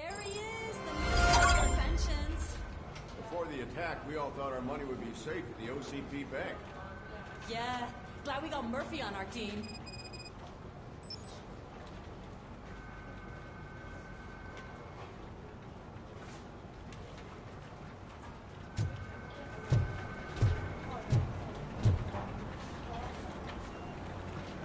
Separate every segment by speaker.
Speaker 1: There he is, the man for pensions.
Speaker 2: Before the attack, we all thought our money would be safe at the OCP bank.
Speaker 1: Yeah, glad we got Murphy on our team.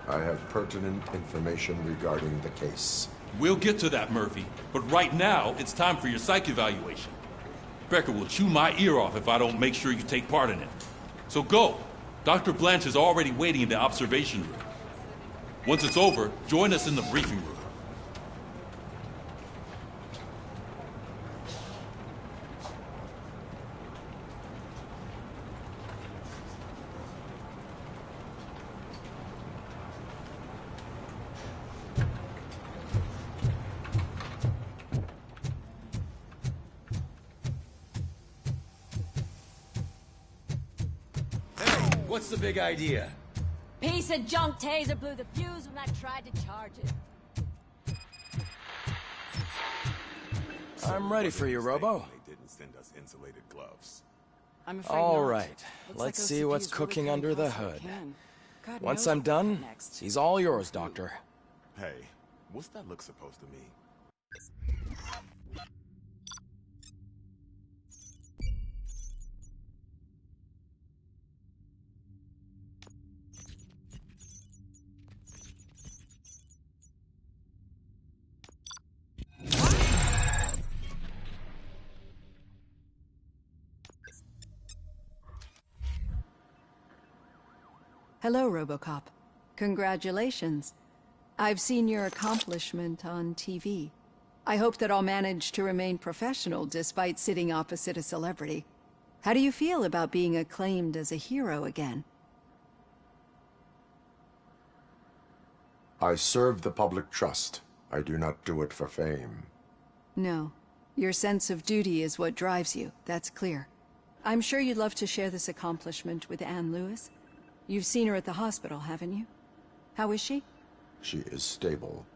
Speaker 3: I have pertinent information regarding the case.
Speaker 4: We'll get to that, Murphy. But right now, it's time for your psych evaluation. Becker will chew my ear off if I don't make sure you take part in it. So go. Dr. Blanche is already waiting in the observation room. Once it's over, join us in the briefing room.
Speaker 5: What's the big idea?
Speaker 6: Piece of junk taser blew the fuse when I tried to charge it.
Speaker 5: I'm ready for you, Robo.
Speaker 7: They didn't send us insulated gloves.
Speaker 6: I'm afraid
Speaker 5: All
Speaker 6: not.
Speaker 5: right,
Speaker 6: Looks
Speaker 5: let's
Speaker 6: like
Speaker 5: see what's
Speaker 6: OCP is really
Speaker 5: cooking
Speaker 6: cutting
Speaker 5: under the
Speaker 6: costs like
Speaker 5: hood.
Speaker 6: can. God
Speaker 5: Once
Speaker 6: knows
Speaker 5: I'm
Speaker 6: what
Speaker 5: done,
Speaker 6: comes next.
Speaker 5: he's all yours, Doctor.
Speaker 7: Hey, what's that look supposed to mean?
Speaker 8: Hello, RoboCop. Congratulations. I've seen your accomplishment on TV. I hope that I'll manage to remain professional despite sitting opposite a celebrity. How do you feel about being acclaimed as a hero again?
Speaker 3: I serve the public trust. I do not do it for fame.
Speaker 8: No. Your sense of duty is what drives you, that's clear. I'm sure you'd love to share this accomplishment with Anne Lewis. You've seen her at the hospital, haven't you? How is she?
Speaker 3: She is stable.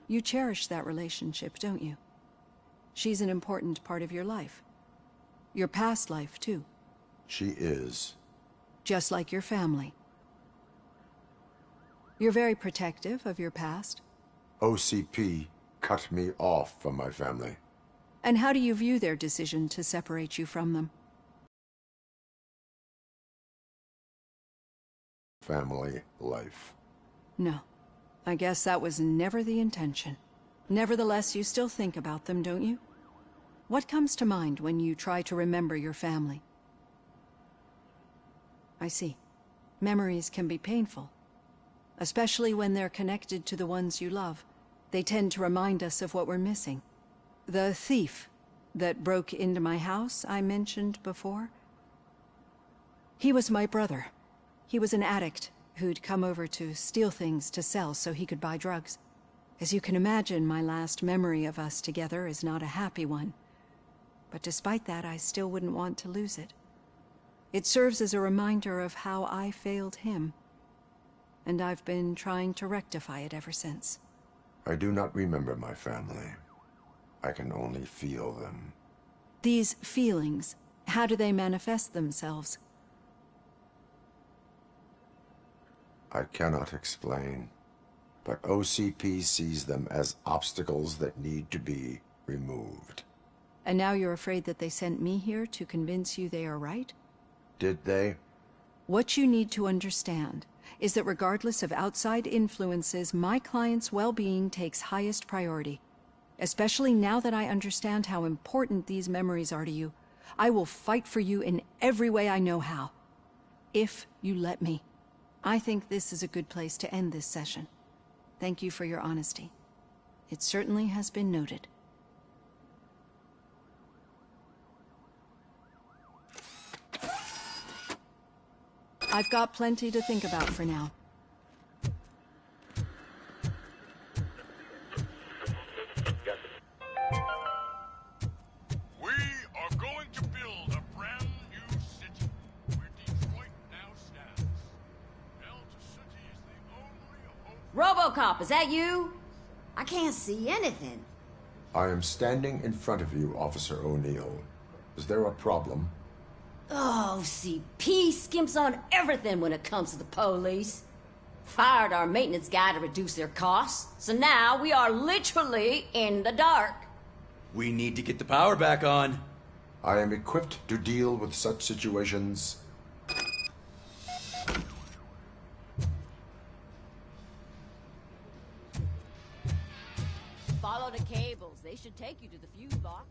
Speaker 8: You cherish that relationship, don't you? She's an important part of your life. Your past life, too.
Speaker 3: She is.
Speaker 8: Just like your family. You're very protective of your past.
Speaker 3: OCP cut me off from my family.
Speaker 8: And how do you view their decision to separate you from them?
Speaker 3: Family life.
Speaker 8: No. I guess that was never the intention. Nevertheless, you still think about them, don't you? What comes to mind when you try to remember your family? I see. Memories can be painful. Especially when they're connected to the ones you love. They tend to remind us of what we're missing. The thief that broke into my house I mentioned before? He was my brother. He was an addict who'd come over to steal things to sell so he could buy drugs. As you can imagine, my last memory of us together is not a happy one. But despite that, I still wouldn't want to lose it. It serves as a reminder of how I failed him. And I've been trying to rectify it ever since.
Speaker 3: I do not remember my family. I can only feel them.
Speaker 8: These feelings, how do they manifest themselves?
Speaker 3: I cannot explain, but OCP sees them as obstacles that need to be removed.
Speaker 8: And now you're afraid that they sent me here to convince you they are right?
Speaker 3: Did they?
Speaker 8: What you need to understand is that regardless of outside influences, my client's well-being takes highest priority. Especially now that I understand how important these memories are to you, I will fight for you in every way I know how. If you let me. I think this is a good place to end this session. Thank you for your honesty. It certainly has been noted. I've got plenty to think about for now.
Speaker 9: We are going to build a brand new city where Detroit now stands. Delta City is the only home.
Speaker 6: RoboCop, is that you? I can't see anything.
Speaker 3: I am standing in front of you, Officer O'Neill. Is there a problem?
Speaker 6: Oh, CP skimps on everything when it comes to the police. Fired our maintenance guy to reduce their costs, so now we are literally in the dark.
Speaker 5: We need to get the power back on.
Speaker 3: I am equipped to deal with such situations.
Speaker 6: Follow the cables. They should take you to the fuse box.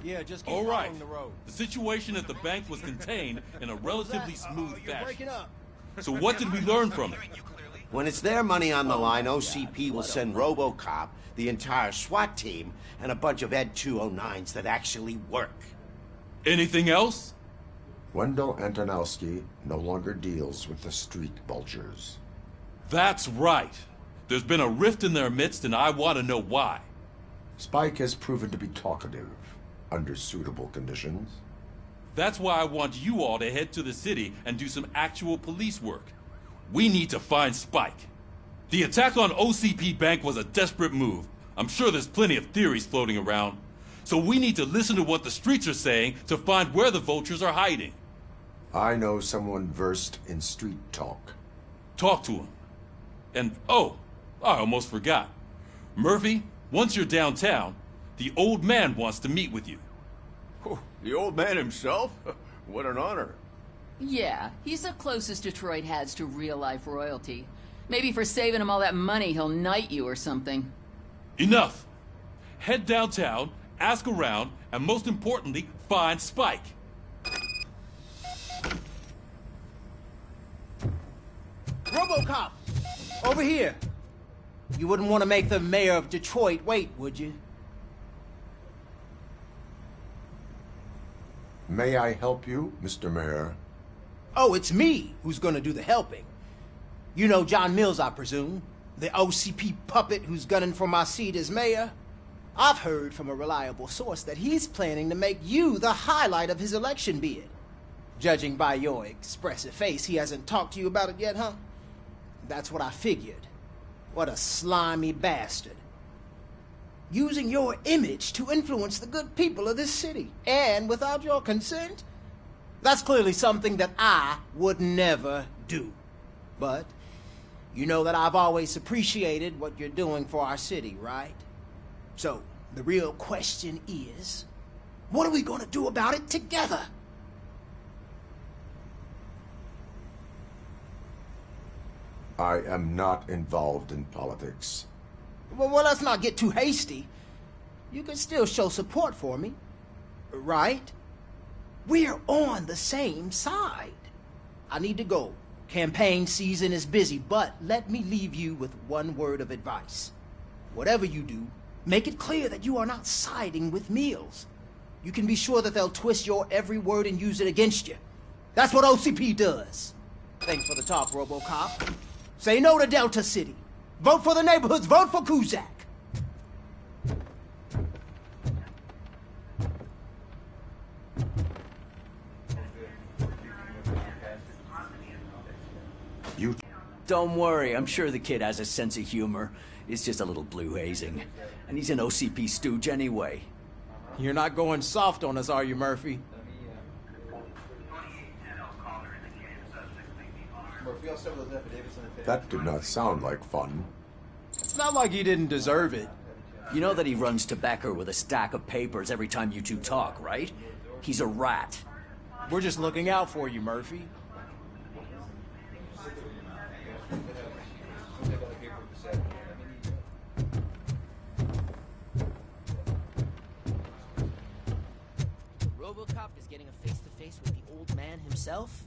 Speaker 5: Yeah, just keep
Speaker 4: All right.
Speaker 5: following the road.
Speaker 4: The situation at the bank was contained in a relatively smooth
Speaker 5: You're
Speaker 4: fashion.
Speaker 5: breaking up.
Speaker 4: So what did we learn from it?
Speaker 10: When it's their money on the line, OCP will send RoboCop, the entire SWAT team, and a bunch of Ed 209s that actually work.
Speaker 4: Anything else?
Speaker 3: Wendell Antonowski no longer deals with the street vultures.
Speaker 4: That's right. There's been a rift in their midst, and I want to know why.
Speaker 3: Spike has proven to be talkative, under suitable conditions.
Speaker 4: That's why I want you all to head to the city and do some actual police work. We need to find Spike. The attack on OCP Bank was a desperate move. I'm sure there's plenty of theories floating around. So we need to listen to what the streets are saying to find where the vultures are hiding.
Speaker 3: I know someone versed in street talk.
Speaker 4: Talk to him. And, oh, I almost forgot. Murphy, once you're downtown, the old man wants to meet with you.
Speaker 2: Oh, the old man himself? What an honor.
Speaker 11: Yeah, he's the closest Detroit has to real-life royalty. Maybe for saving him all that money, he'll knight you or something.
Speaker 4: Enough! Head downtown, ask around, and most importantly, find Spike.
Speaker 12: RoboCop! Over here! You wouldn't want to make the mayor of Detroit wait, would you?
Speaker 3: May I help you, Mr. Mayor?
Speaker 12: Oh, it's me who's gonna do the helping. You know John Mills, I presume? The OCP puppet who's gunning for my seat as mayor? I've heard from a reliable source that he's planning to make you the highlight of his election bid. Judging by your expressive face, he hasn't talked to you about it yet, huh? That's what I figured. What a slimy bastard. Using your image to influence the good people of this city, and without your consent? That's clearly something that I would never do. But you know that I've always appreciated what you're doing for our city, right? So, the real question is, what are we gonna do about it together?
Speaker 3: I am not involved in politics.
Speaker 12: Well, let's not get too hasty. You can still show support for me, right? We're on the same side. I need to go. Campaign season is busy, but let me leave you with one word of advice. Whatever you do, make it clear that you are not siding with Mills. You can be sure that they'll twist your every word and use it against you. That's what OCP does. Thanks for the talk, RoboCop. Say no to Delta City. Vote for the neighborhoods. Vote for Kuzak.
Speaker 3: You...
Speaker 5: Don't worry, I'm sure the kid has a sense of humor. It's just a little blue hazing. And he's an OCP stooge anyway.
Speaker 12: You're not going soft on us, are you, Murphy?
Speaker 3: That did not sound like fun.
Speaker 12: It's not like he didn't deserve it.
Speaker 5: You know that he runs to Becker with a stack of papers every time you two talk, right? He's a rat.
Speaker 12: We're just looking out for you, Murphy.
Speaker 13: RoboCop is getting a face-to-face with the old man himself?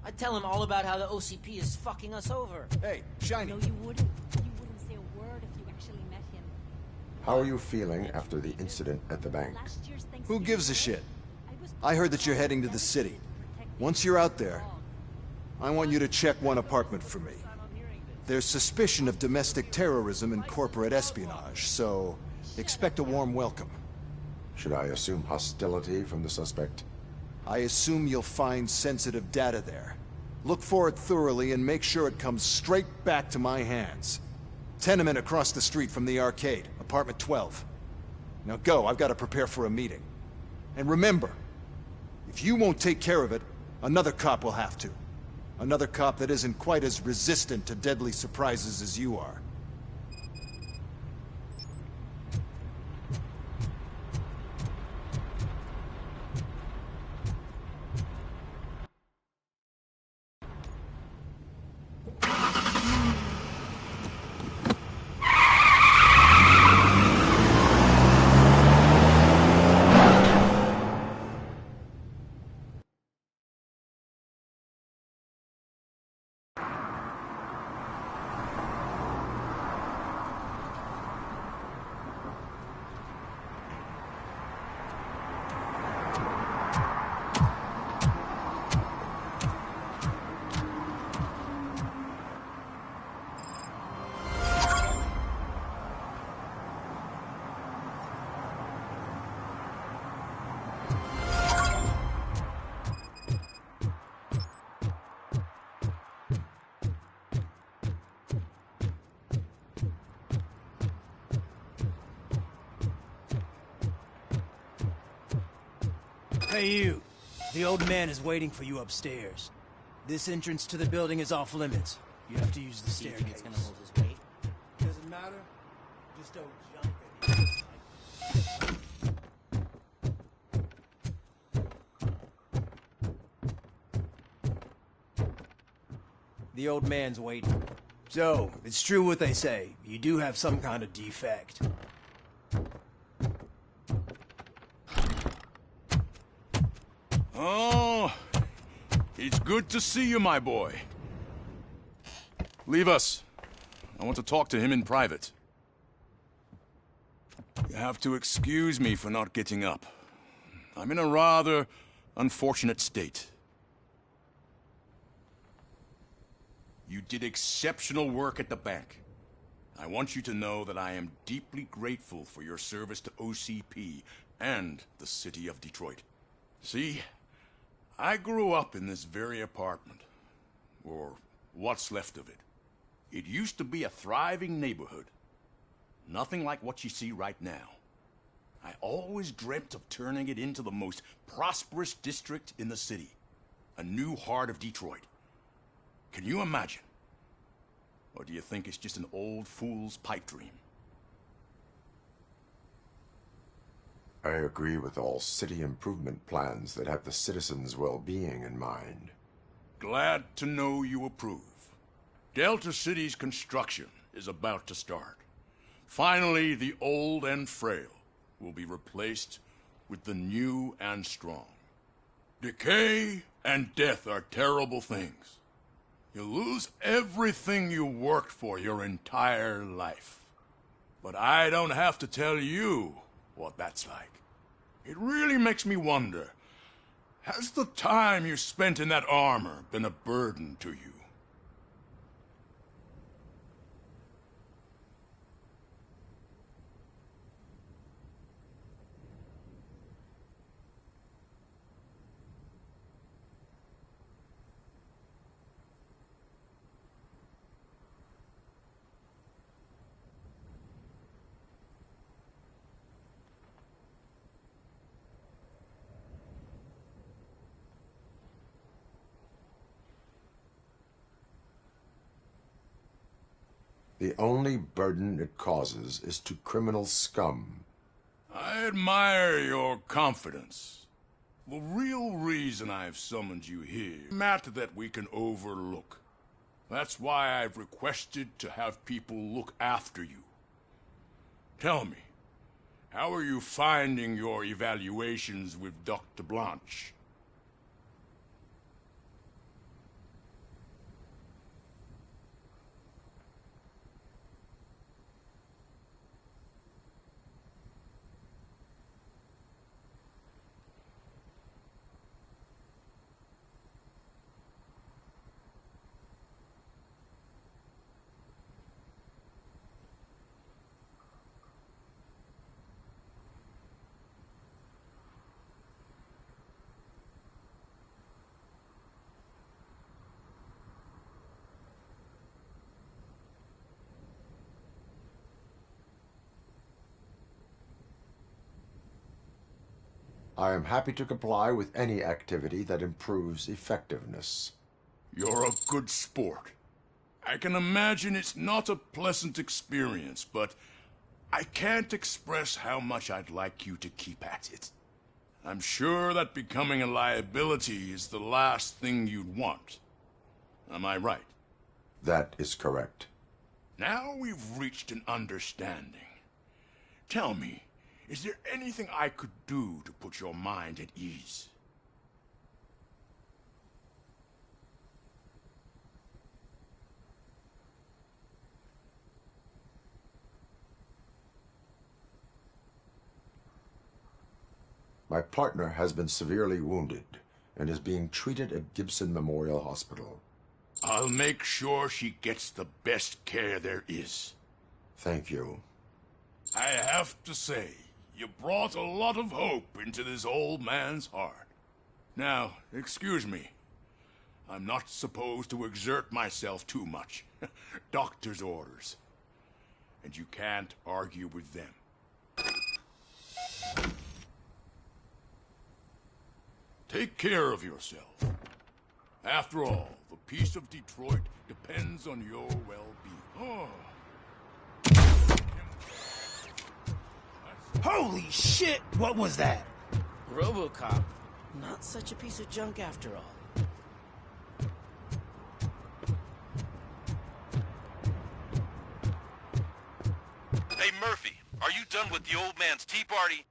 Speaker 13: I'd tell him all about how the OCP is fucking us over.
Speaker 7: Hey, Shiny.
Speaker 1: No, you wouldn't. You wouldn't say a word if you actually met him.
Speaker 3: How are you feeling after the incident at the bank?
Speaker 14: Who gives a shit? I heard that you're heading to the city. Once you're out there, I want you to check one apartment for me. There's suspicion of domestic terrorism and corporate espionage, so expect a warm welcome.
Speaker 3: Should I assume hostility from the suspect?
Speaker 14: I assume you'll find sensitive data there. Look for it thoroughly and make sure it comes straight back to my hands. Tenement across the street from the arcade, apartment 12. Now go, I've got to prepare for a meeting. And remember, if you won't take care of it, another cop will have to. Another cop that isn't quite as resistant to deadly surprises as you are.
Speaker 12: Hey you, the old man is waiting for you upstairs. This entrance to the building is off limits. You have to use the staircase.
Speaker 13: It's gonna hold his weight.
Speaker 12: Doesn't matter. Just don't jump in. The old man's waiting. So, it's true what they say. You do have some kind of defect.
Speaker 9: Oh, it's good to see you, my boy. Leave us. I want to talk to him in private. You have to excuse me for not getting up. I'm in a rather unfortunate state. You did exceptional work at the bank. I want you to know that I am deeply grateful for your service to OCP and the city of Detroit. See, I grew up in this very apartment, or what's left of it. It used to be a thriving neighborhood. Nothing like what you see right now. I always dreamt of turning it into the most prosperous district in the city. A new heart of Detroit. Can you imagine? Or do you think it's just an old fool's pipe dream?
Speaker 3: I agree with all city improvement plans that have the citizens' well-being in mind.
Speaker 9: Glad to know you approve. Delta City's construction is about to start. Finally, the old and frail will be replaced with the new and strong. Decay and death are terrible things. You lose everything you worked for your entire life. But I don't have to tell you what that's like. It really makes me wonder, has the time you spent in that armor been a burden to you?
Speaker 3: The only burden it causes is to criminal scum.
Speaker 9: I admire your confidence. The real reason I've summoned you here is a matter that we can overlook. That's why I've requested to have people look after you. Tell me, how are you finding your evaluations with Dr. Blanche?
Speaker 3: I am happy to comply with any activity that improves effectiveness.
Speaker 9: You're a good sport. I can imagine it's not a pleasant experience, but I can't express how much I'd like you to keep at it. I'm sure that becoming a liability is the last thing you'd want. Am I right?
Speaker 3: That is correct.
Speaker 9: Now we've reached an understanding. Tell me, is there anything I could do to put your mind at ease?
Speaker 3: My partner has been severely wounded and is being treated at Gibson Memorial Hospital.
Speaker 9: I'll make sure she gets the best care there is.
Speaker 3: Thank you.
Speaker 9: I have to say, you brought a lot of hope into this old man's heart. Now, excuse me. I'm not supposed to exert myself too much. Doctor's orders. And you can't argue with them. Take care of yourself. After all, the peace of Detroit depends on your well-being. Oh.
Speaker 12: Holy shit! What was that?
Speaker 13: RoboCop. Not such a piece of junk after all.
Speaker 4: Murphy, are you done with the old man's tea party?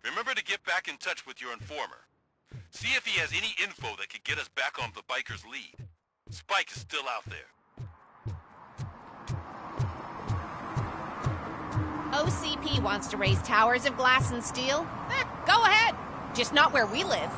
Speaker 4: Remember to get back in touch with your informer. See if he has any info that could get us back on the biker's lead. Spike is still out there.
Speaker 15: OCP wants to raise towers of glass and steel? Go ahead. Just not where we live.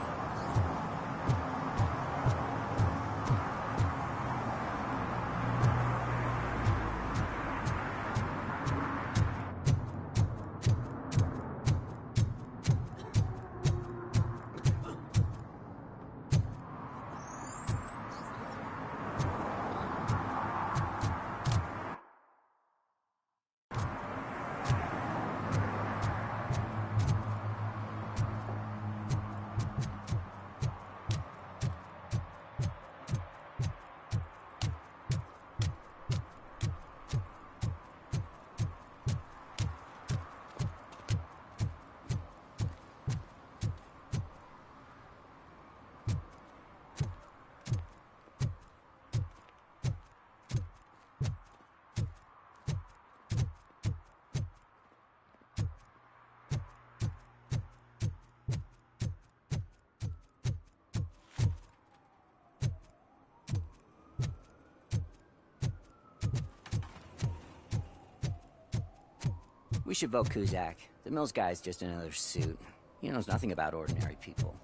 Speaker 5: We should vote Kuzak. The Mills guy's just another suit. He knows nothing about ordinary people.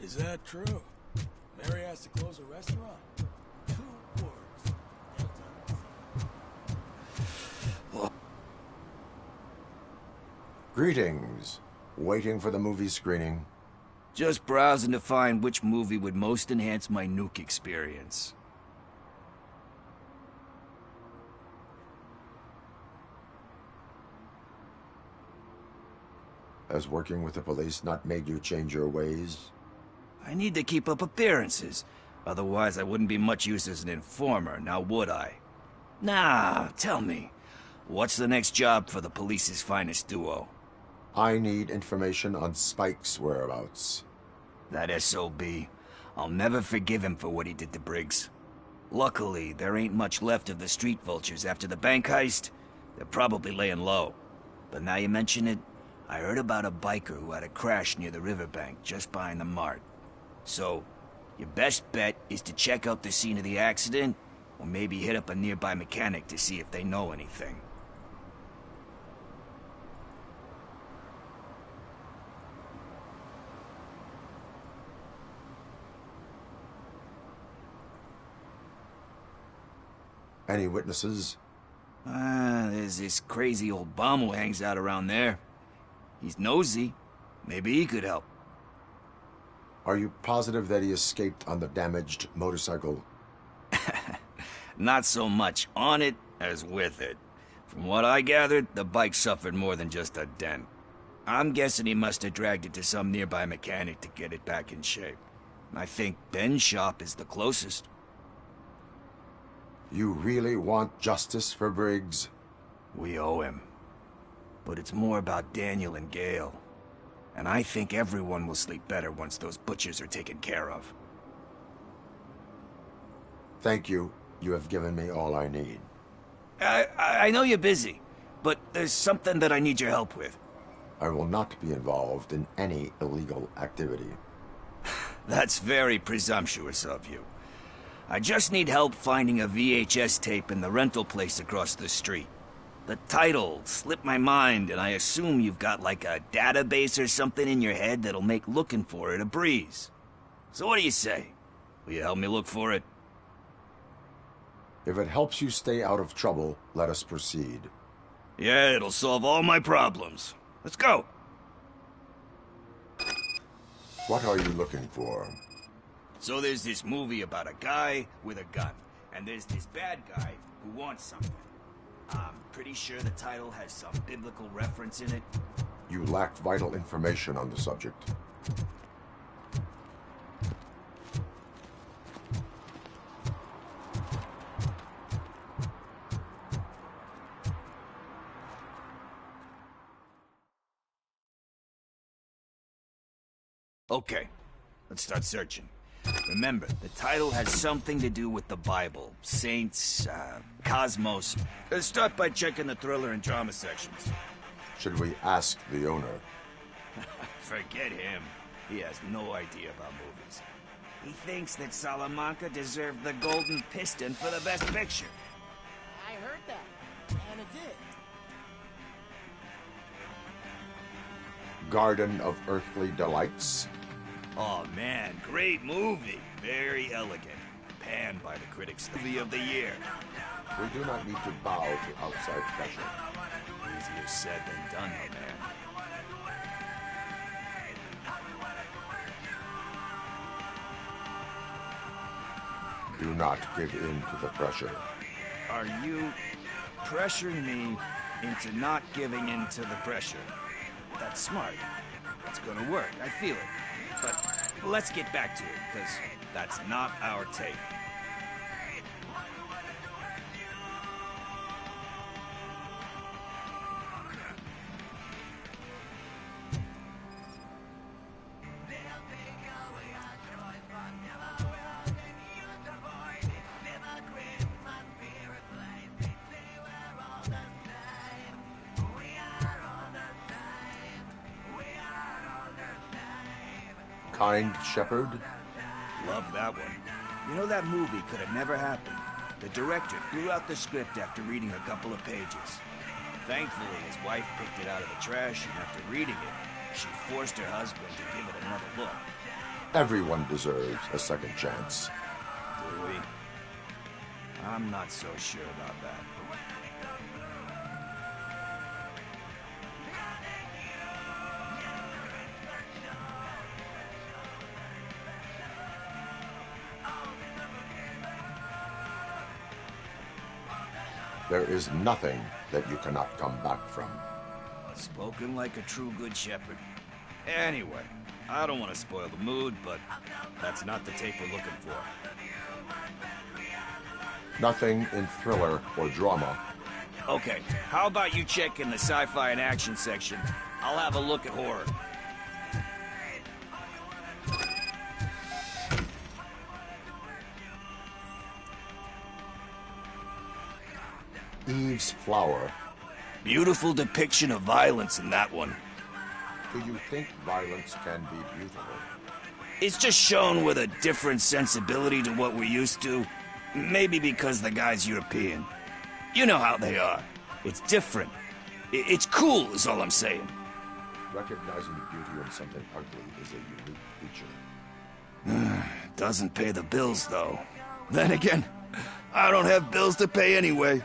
Speaker 16: Is that true? Mary has to close a restaurant? 2 words.
Speaker 3: Greetings. Waiting for the movie screening.
Speaker 17: Just browsing to find which movie would most enhance my nuke experience.
Speaker 3: Has working with the police not made you change your ways?
Speaker 17: I need to keep up appearances. Otherwise, I wouldn't be much use as an informer, now would I? Nah, tell me. What's the next job for the police's finest duo?
Speaker 3: I need information on Spike's whereabouts.
Speaker 17: That SOB. I'll never forgive him for what he did to Briggs. Luckily, there ain't much left of the street vultures after the bank heist. They're probably laying low. But now you mention it, I heard about a biker who had a crash near the riverbank just behind the mart. So, your best bet is to check out the scene of the accident, or maybe hit up a nearby mechanic to see if they know anything.
Speaker 3: Any witnesses?
Speaker 17: There's this crazy old bum who hangs out around there. He's nosy. Maybe he could help.
Speaker 3: Are you positive that he escaped on the damaged motorcycle?
Speaker 17: Not so much on it as with it. From what I gathered, the bike suffered more than just a dent. I'm guessing he must have dragged it to some nearby mechanic to get it back in shape. I think Ben's shop is the closest.
Speaker 3: You really want justice for Briggs?
Speaker 17: We owe him. But it's more about Daniel and Gale. And I think everyone will sleep better once those butchers are taken care of.
Speaker 3: Thank you. You have given me all I need.
Speaker 17: I know you're busy, but there's something that I need your help with.
Speaker 3: I will not be involved in any illegal activity.
Speaker 17: That's very presumptuous of you. I just need help finding a VHS tape in the rental place across the street. The title slipped my mind, and I assume you've got like a database or something in your head that'll make looking for it a breeze. So what do you say? Will you help me look for it?
Speaker 3: If it helps you stay out of trouble, let us proceed.
Speaker 17: Yeah, it'll solve all my problems. Let's go!
Speaker 3: What are you looking for?
Speaker 17: So there's this movie about a guy with a gun, and there's this bad guy who wants something. I'm pretty sure the title has some biblical reference in it.
Speaker 3: You lack vital information on the subject.
Speaker 17: Okay, let's start searching. Remember, the title has something to do with the Bible, saints, cosmos. Start by checking the thriller and drama sections.
Speaker 3: Should we ask the owner?
Speaker 17: Forget him. He has no idea about movies. He thinks that Salamanca deserved the Golden Piston for the Best Picture.
Speaker 13: I heard that, and it did.
Speaker 3: Garden of Earthly Delights?
Speaker 17: Oh man, great movie. Very elegant. Panned by the critics. Movie of the year.
Speaker 3: We do not need to bow to outside pressure.
Speaker 17: Easier said than done, my man.
Speaker 3: Do not give in to the pressure.
Speaker 17: Are you pressuring me into not giving in to the pressure? That's smart. That's gonna work. I feel it. But let's get back to it, because that's not our tape.
Speaker 3: Kind Shepherd?
Speaker 17: Love that one. You know, that movie could have never happened. The director threw out the script after reading a couple of pages. Thankfully, his wife picked it out of the trash, and after reading it, she forced her husband to give it another look.
Speaker 3: Everyone deserves a second chance.
Speaker 17: Do we? I'm not so sure about that.
Speaker 3: There is nothing that you cannot come back from.
Speaker 17: Spoken like a true good shepherd. Anyway, I don't want to spoil the mood, but that's not the tape we're looking for.
Speaker 3: Nothing in thriller or drama.
Speaker 17: Okay, how about you check in the sci-fi and action section? I'll have a look at horror.
Speaker 3: Eve's Flower.
Speaker 17: Beautiful depiction of violence in that one.
Speaker 3: Do you think violence can be beautiful?
Speaker 17: It's just shown with a different sensibility to what we're used to. Maybe because the guy's European. You know how they are. It's different. It's cool, is all I'm saying.
Speaker 3: Recognizing beauty in something ugly is a unique feature.
Speaker 17: Doesn't pay the bills, though. Then again, I don't have bills to pay anyway.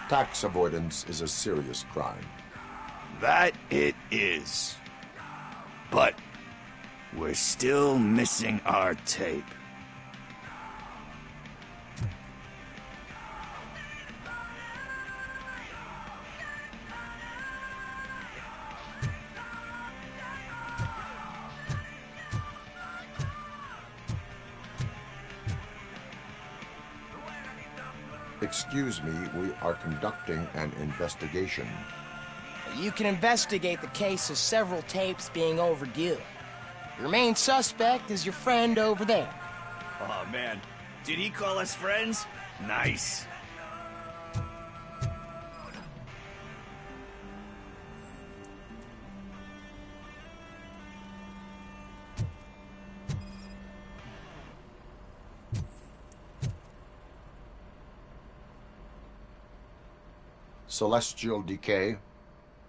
Speaker 3: Tax avoidance is a serious crime.
Speaker 17: That it is. But we're still missing our tape.
Speaker 3: Excuse me, we are conducting an investigation.
Speaker 13: You can investigate the case of several tapes being overdue. Your main suspect is your friend over there.
Speaker 17: Oh, man. Did he call us friends? Nice.
Speaker 3: Celestial Decay.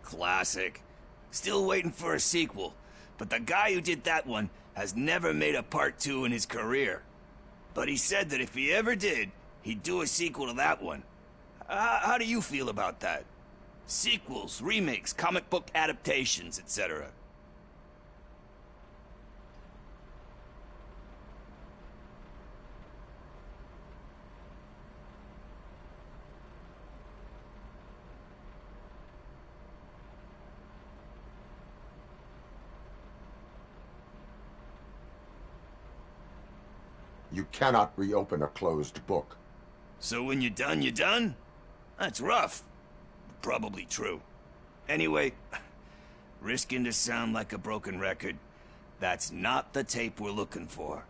Speaker 17: Classic. Still waiting for a sequel. But the guy who did that one has never made a part 2 in his career. But he said that if he ever did, he'd do a sequel to that one. How do you feel about that? Sequels, remakes, comic book adaptations, etc.
Speaker 3: You cannot reopen a closed book.
Speaker 17: So when you're done, you're done? That's rough. Probably true. Anyway, risking to sound like a broken record, that's not the tape we're looking for.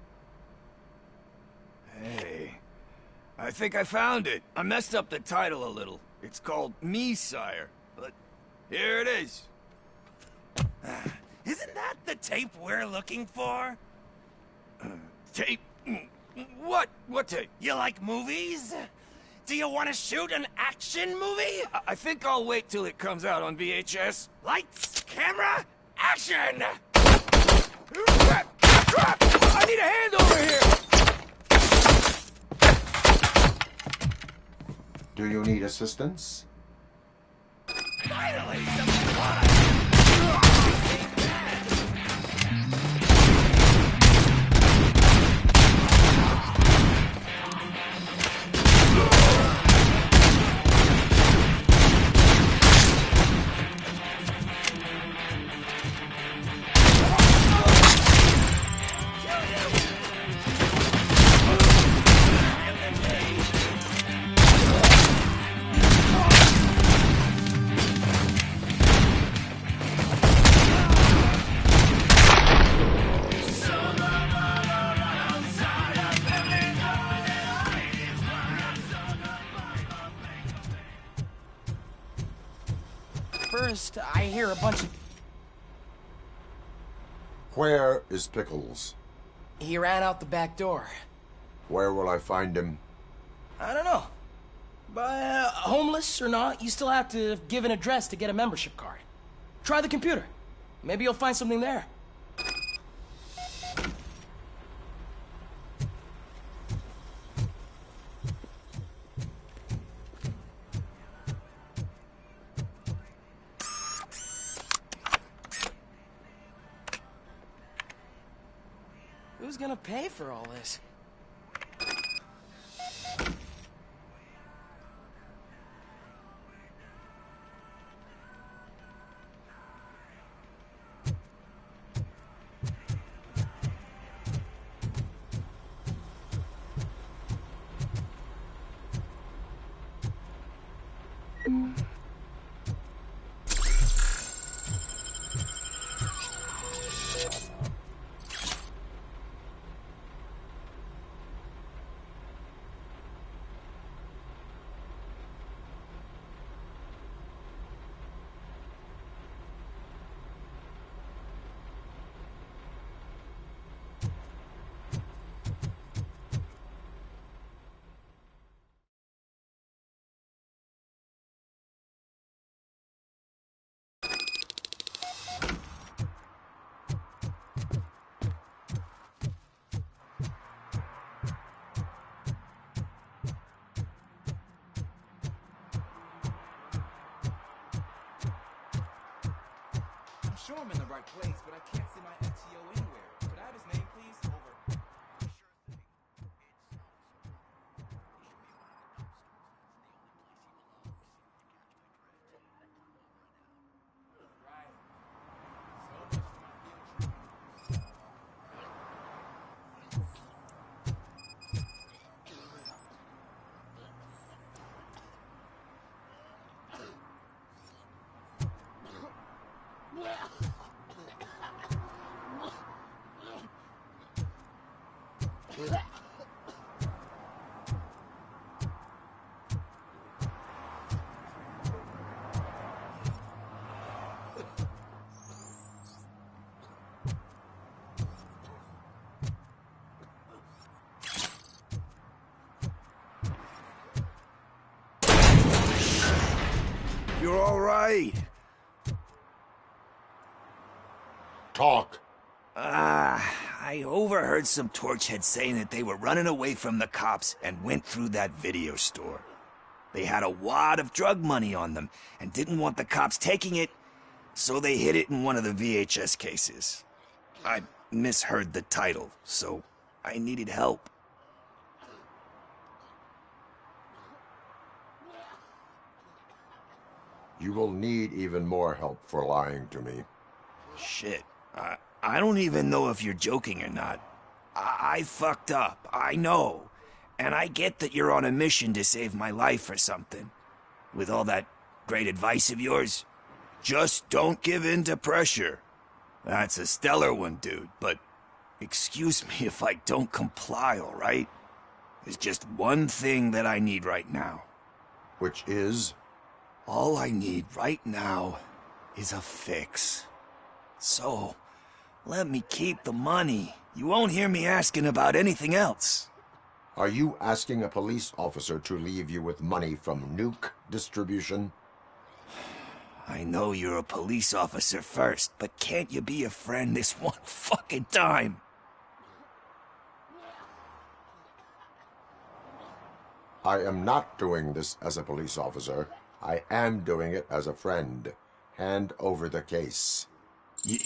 Speaker 17: Hey, I think I found it. I messed up the title a little. It's called Me, Sire, but here it is.
Speaker 13: Isn't that the tape we're looking for?
Speaker 17: Tape? What? What tape?
Speaker 13: You like movies? Do you want to shoot an action movie?
Speaker 17: I think I'll wait till it comes out on VHS.
Speaker 13: Lights, camera, action!
Speaker 17: Crap! Crap! I need a hand over here!
Speaker 3: Do you need assistance?
Speaker 13: Finally, some blood!
Speaker 12: First, I hear a bunch of...
Speaker 3: Where is Pickles?
Speaker 12: He ran out the back door.
Speaker 3: Where will I find him?
Speaker 12: I don't know. But homeless or not, you still have to give an address to get a membership card. Try the computer. Maybe you'll find something there. Who's gonna pay for all this?
Speaker 18: I'm sure I'm in the right place, but I can't see my FTO anywhere. Could I have his name, please? Over.
Speaker 17: You're all right.
Speaker 3: Talk.
Speaker 17: I overheard some torchheads saying that they were running away from the cops and went through that video store. They had a wad of drug money on them and didn't want the cops taking it, so they hid it in one of the VHS cases. I misheard the title, so I needed help.
Speaker 3: You will need even more help for lying to me.
Speaker 17: Shit. I don't even know if you're joking or not. I fucked up, I know. And I get that you're on a mission to save my life or something. With all that great advice of yours, just don't give in to pressure. That's a stellar one, dude, but excuse me if I don't comply, all right? There's just one thing that I need right now.
Speaker 3: Which is?
Speaker 17: All I need right now is a fix. So, let me keep the money. You won't hear me asking about anything else.
Speaker 3: Are you asking a police officer to leave you with money from nuke distribution?
Speaker 17: I know you're a police officer first, but can't you be a friend this one fucking time?
Speaker 3: I am not doing this as a police officer. I am doing it as a friend. Hand over the case.
Speaker 17: You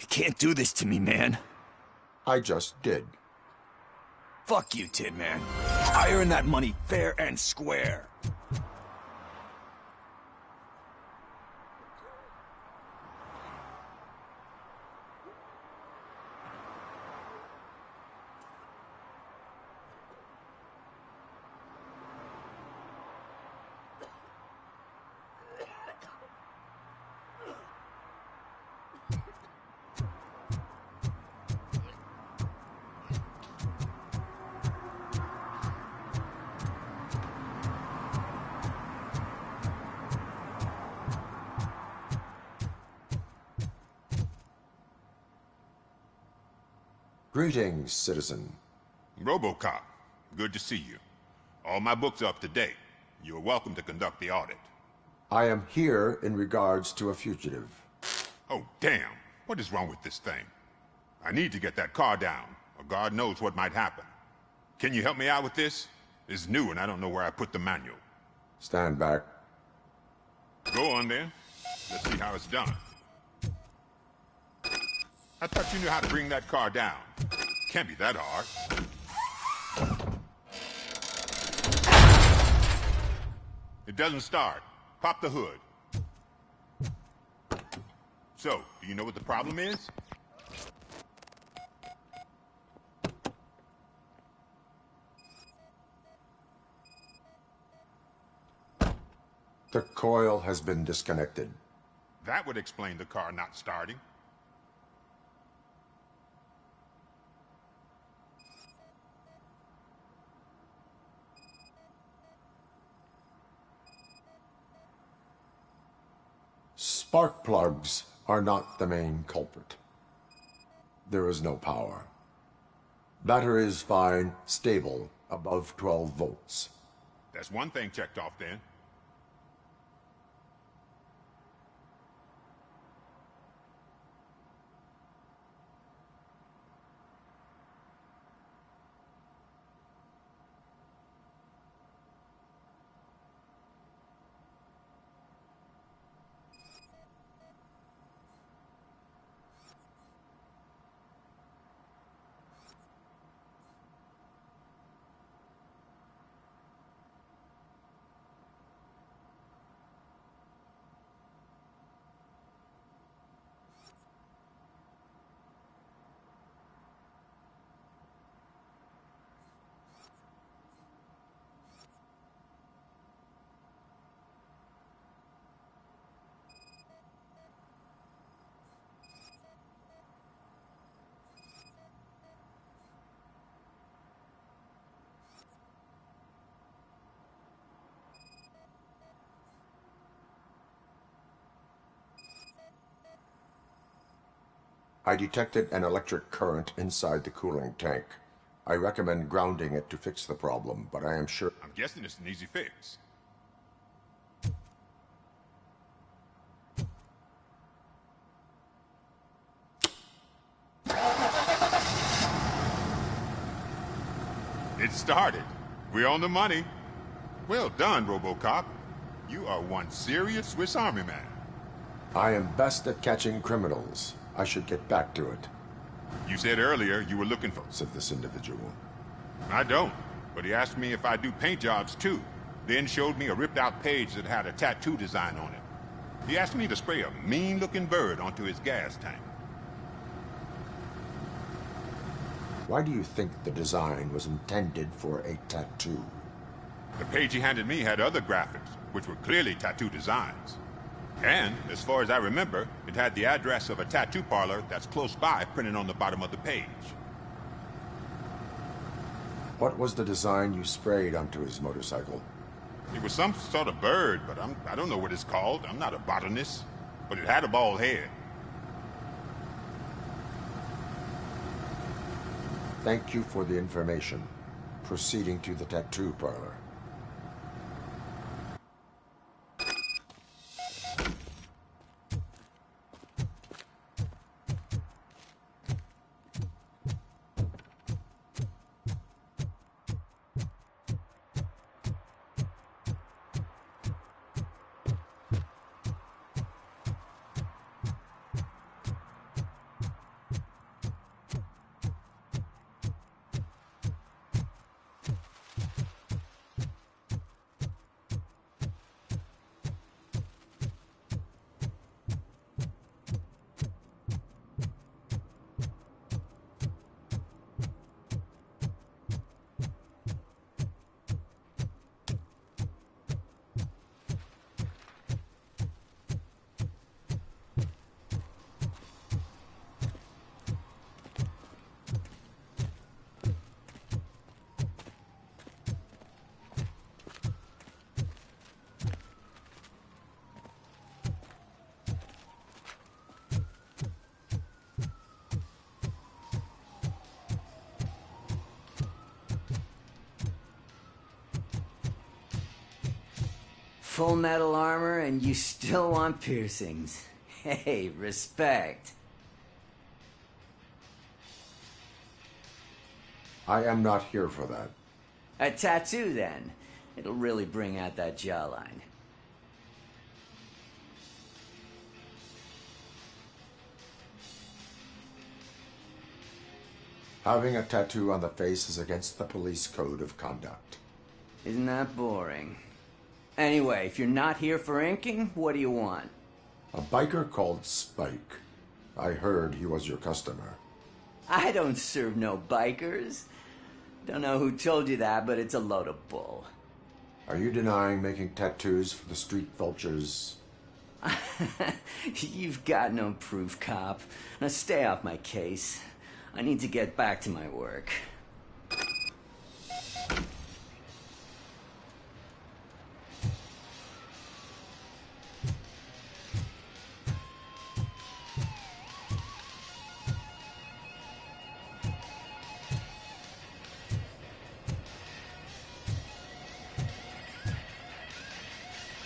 Speaker 17: can't do this to me, man.
Speaker 3: I just did.
Speaker 17: Fuck you, Tin Man. I earned that money fair and square.
Speaker 3: Greetings, citizen.
Speaker 19: RoboCop, good to see you. All my books are up to date. You're welcome to conduct the audit.
Speaker 3: I am here in regards to a fugitive.
Speaker 19: Oh, damn. What is wrong with this thing? I need to get that car down, or God knows what might happen. Can you help me out with this? It's new and I don't know where I put the manual.
Speaker 3: Stand back.
Speaker 19: Go on then. Let's see how it's done. I thought you knew how to bring that car down. Can't be that hard. It doesn't start. Pop the hood. So, do you know what the problem is?
Speaker 3: The coil has been disconnected.
Speaker 19: That would explain the car not starting.
Speaker 3: Spark plugs are not the main culprit. There is no power. Battery is fine, stable, above 12 volts.
Speaker 19: That's one thing checked off then.
Speaker 3: I detected an electric current inside the cooling tank. I recommend grounding it to fix the problem, but I am sure...
Speaker 19: I'm guessing it's an easy fix. It started. We're on the money. Well done, RoboCop. You are one serious Swiss Army man.
Speaker 3: I am best at catching criminals. I should get back to it.
Speaker 19: You said earlier you were looking for...
Speaker 3: Said this individual.
Speaker 19: I don't, but he asked me if I do paint jobs too. Then showed me a ripped-out page that had a tattoo design on it. He asked me to spray a mean-looking bird onto his gas tank.
Speaker 3: Why do you think the design was intended for a tattoo?
Speaker 19: The page he handed me had other graphics, which were clearly tattoo designs. And, as far as I remember, it had the address of a tattoo parlor that's close by printed on the bottom of the page.
Speaker 3: What was the design you sprayed onto his motorcycle?
Speaker 19: It was some sort of bird, but I don't know what it's called. I'm not a botanist. But it had a bald head.
Speaker 3: Thank you for the information. Proceeding to the tattoo parlor.
Speaker 5: Full metal armor and you still want piercings. Hey, respect.
Speaker 3: I am not here for that.
Speaker 5: A tattoo, then. It'll really bring out that jawline.
Speaker 3: Having a tattoo on the face is against the police code of conduct.
Speaker 5: Isn't that boring? Anyway, if you're not here for inking, what do you want?
Speaker 3: A biker called Spike. I heard he was your customer.
Speaker 5: I don't serve no bikers. Don't know who told you that, but it's a load of bull.
Speaker 3: Are you denying making tattoos for the street vultures?
Speaker 5: You've got no proof, cop. Now stay off my case. I need to get back to my work.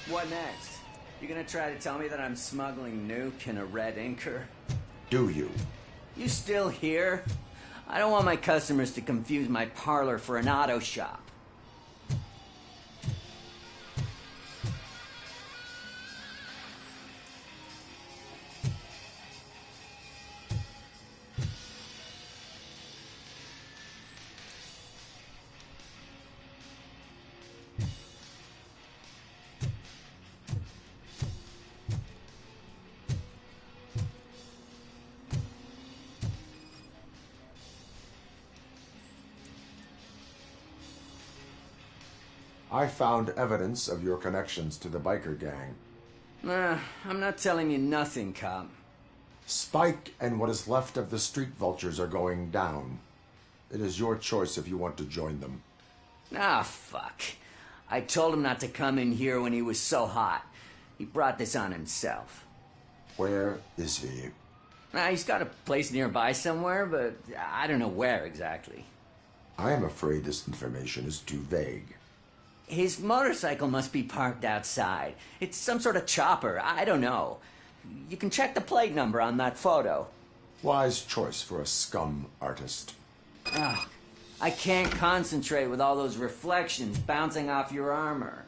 Speaker 5: What next? You gonna try to tell me that I'm smuggling nuke in a red inker?
Speaker 3: Do you?
Speaker 5: You still here? I don't want my customers to confuse my parlor for an auto shop.
Speaker 3: I found evidence of your connections to the biker gang.
Speaker 5: I'm not telling you nothing, cop.
Speaker 3: Spike and what is left of the street vultures are going down. It is your choice if you want to join them.
Speaker 5: Ah, fuck. I told him not to come in here when he was so hot. He brought this on himself.
Speaker 3: Where is he?
Speaker 5: He's got a place nearby somewhere, but I don't know where exactly.
Speaker 3: I am afraid this information is too vague.
Speaker 5: His motorcycle must be parked outside. It's some sort of chopper. I don't know. You can check the plate number on that photo.
Speaker 3: Wise choice for a scum artist.
Speaker 5: Ah, I can't concentrate with all those reflections bouncing off your armor.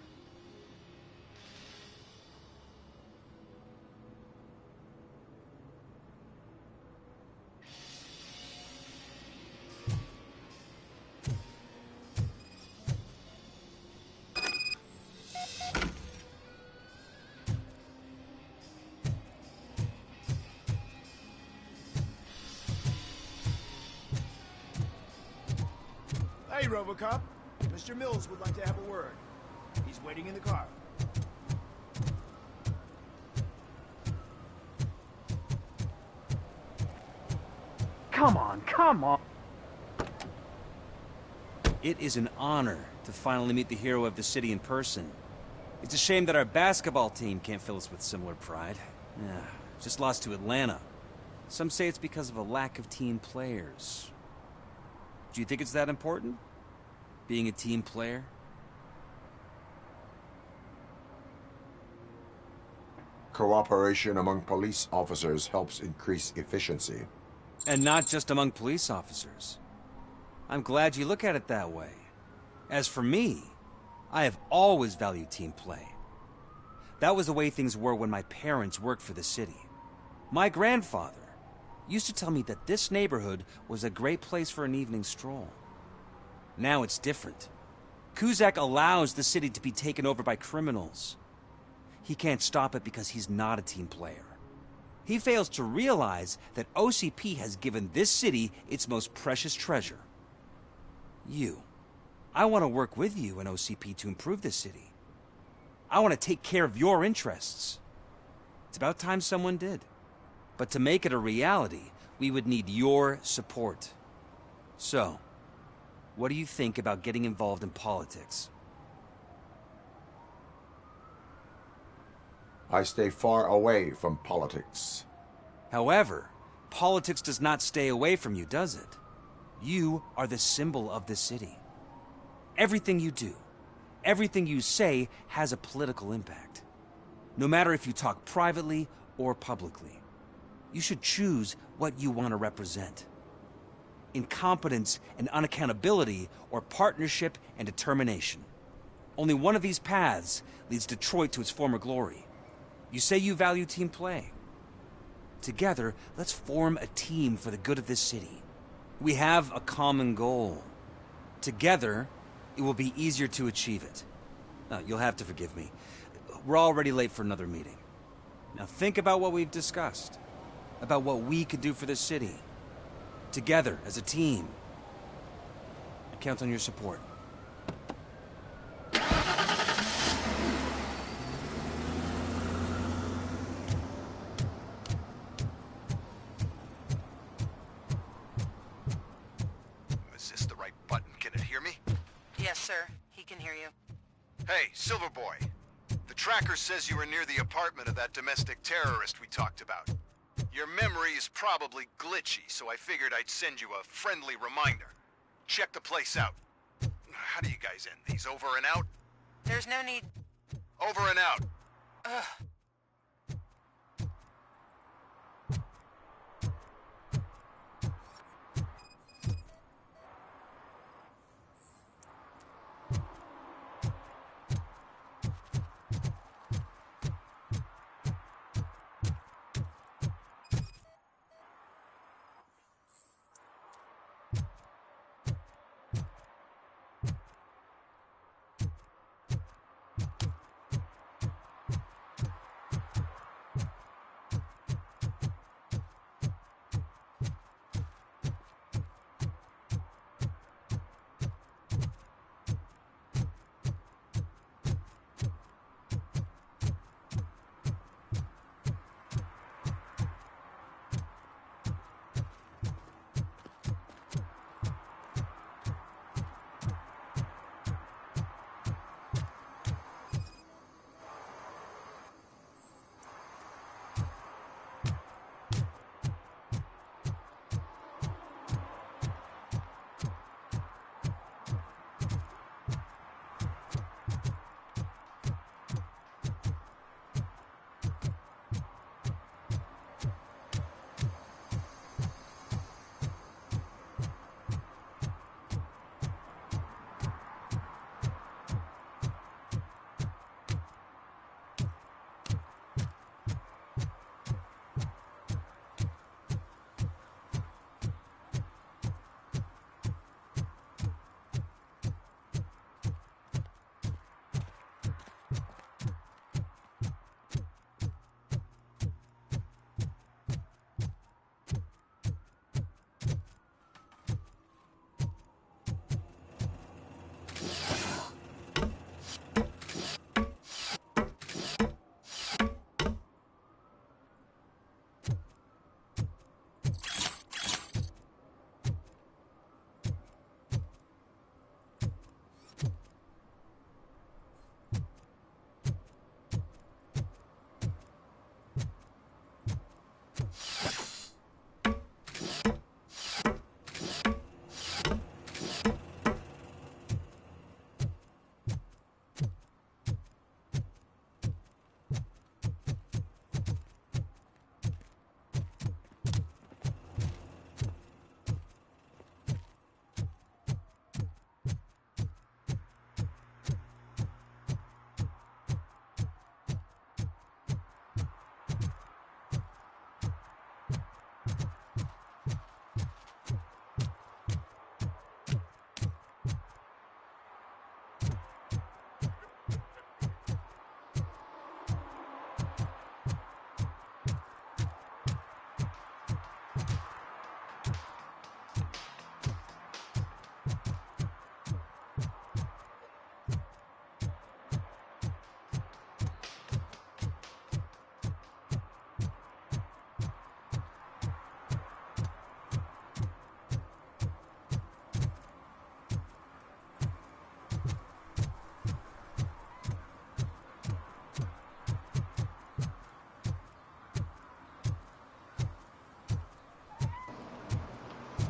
Speaker 20: Hey, RoboCop. Mr. Mills would like to have a word. He's waiting in the car.
Speaker 21: Come on, come on!
Speaker 22: It is an honor to finally meet the hero of the city in person. It's a shame that our basketball team can't fill us with similar pride. Yeah, just lost to Atlanta. Some say it's because of a lack of team players. Do you think it's that important? Being a team player?
Speaker 3: Cooperation among police officers helps increase efficiency.
Speaker 22: And not just among police officers. I'm glad you look at it that way. As for me, I have always valued team play. That was the way things were when my parents worked for the city. My grandfather used to tell me that this neighborhood was a great place for an evening stroll. Now it's different. Kuzak allows the city to be taken over by criminals. He can't stop it because he's not a team player. He fails to realize that OCP has given this city its most precious treasure. You. I want to work with you and OCP to improve this city. I want to take care of your interests. It's about time someone did. But to make it a reality, we would need your support. So, what do you think about getting involved in politics?
Speaker 3: I stay far away from politics.
Speaker 22: However, politics does not stay away from you, does it? You are the symbol of the city. Everything you do, everything you say has a political impact. No matter if you talk privately or publicly. You should choose what you want to represent. Incompetence and unaccountability, or partnership and determination. Only one of these paths leads Detroit to its former glory. You say you value team play. Together, let's form a team for the good of this city. We have a common goal. Together, it will be easier to achieve it. You'll have to forgive me. We're already late for another meeting. Now think about what we've discussed. About what we could do for this city. Together, as a team. I count on your support.
Speaker 23: Is this the right button? Can it hear me?
Speaker 24: Yes, sir. He can hear you.
Speaker 23: Hey, Silverboy. The tracker says you were near the apartment of that domestic terrorist we talked about. Your memory is probably glitchy, so I figured I'd send you a friendly reminder. Check the place out. How do you guys end these? Over and out?
Speaker 24: There's no need.
Speaker 23: Over and out.
Speaker 24: Ugh.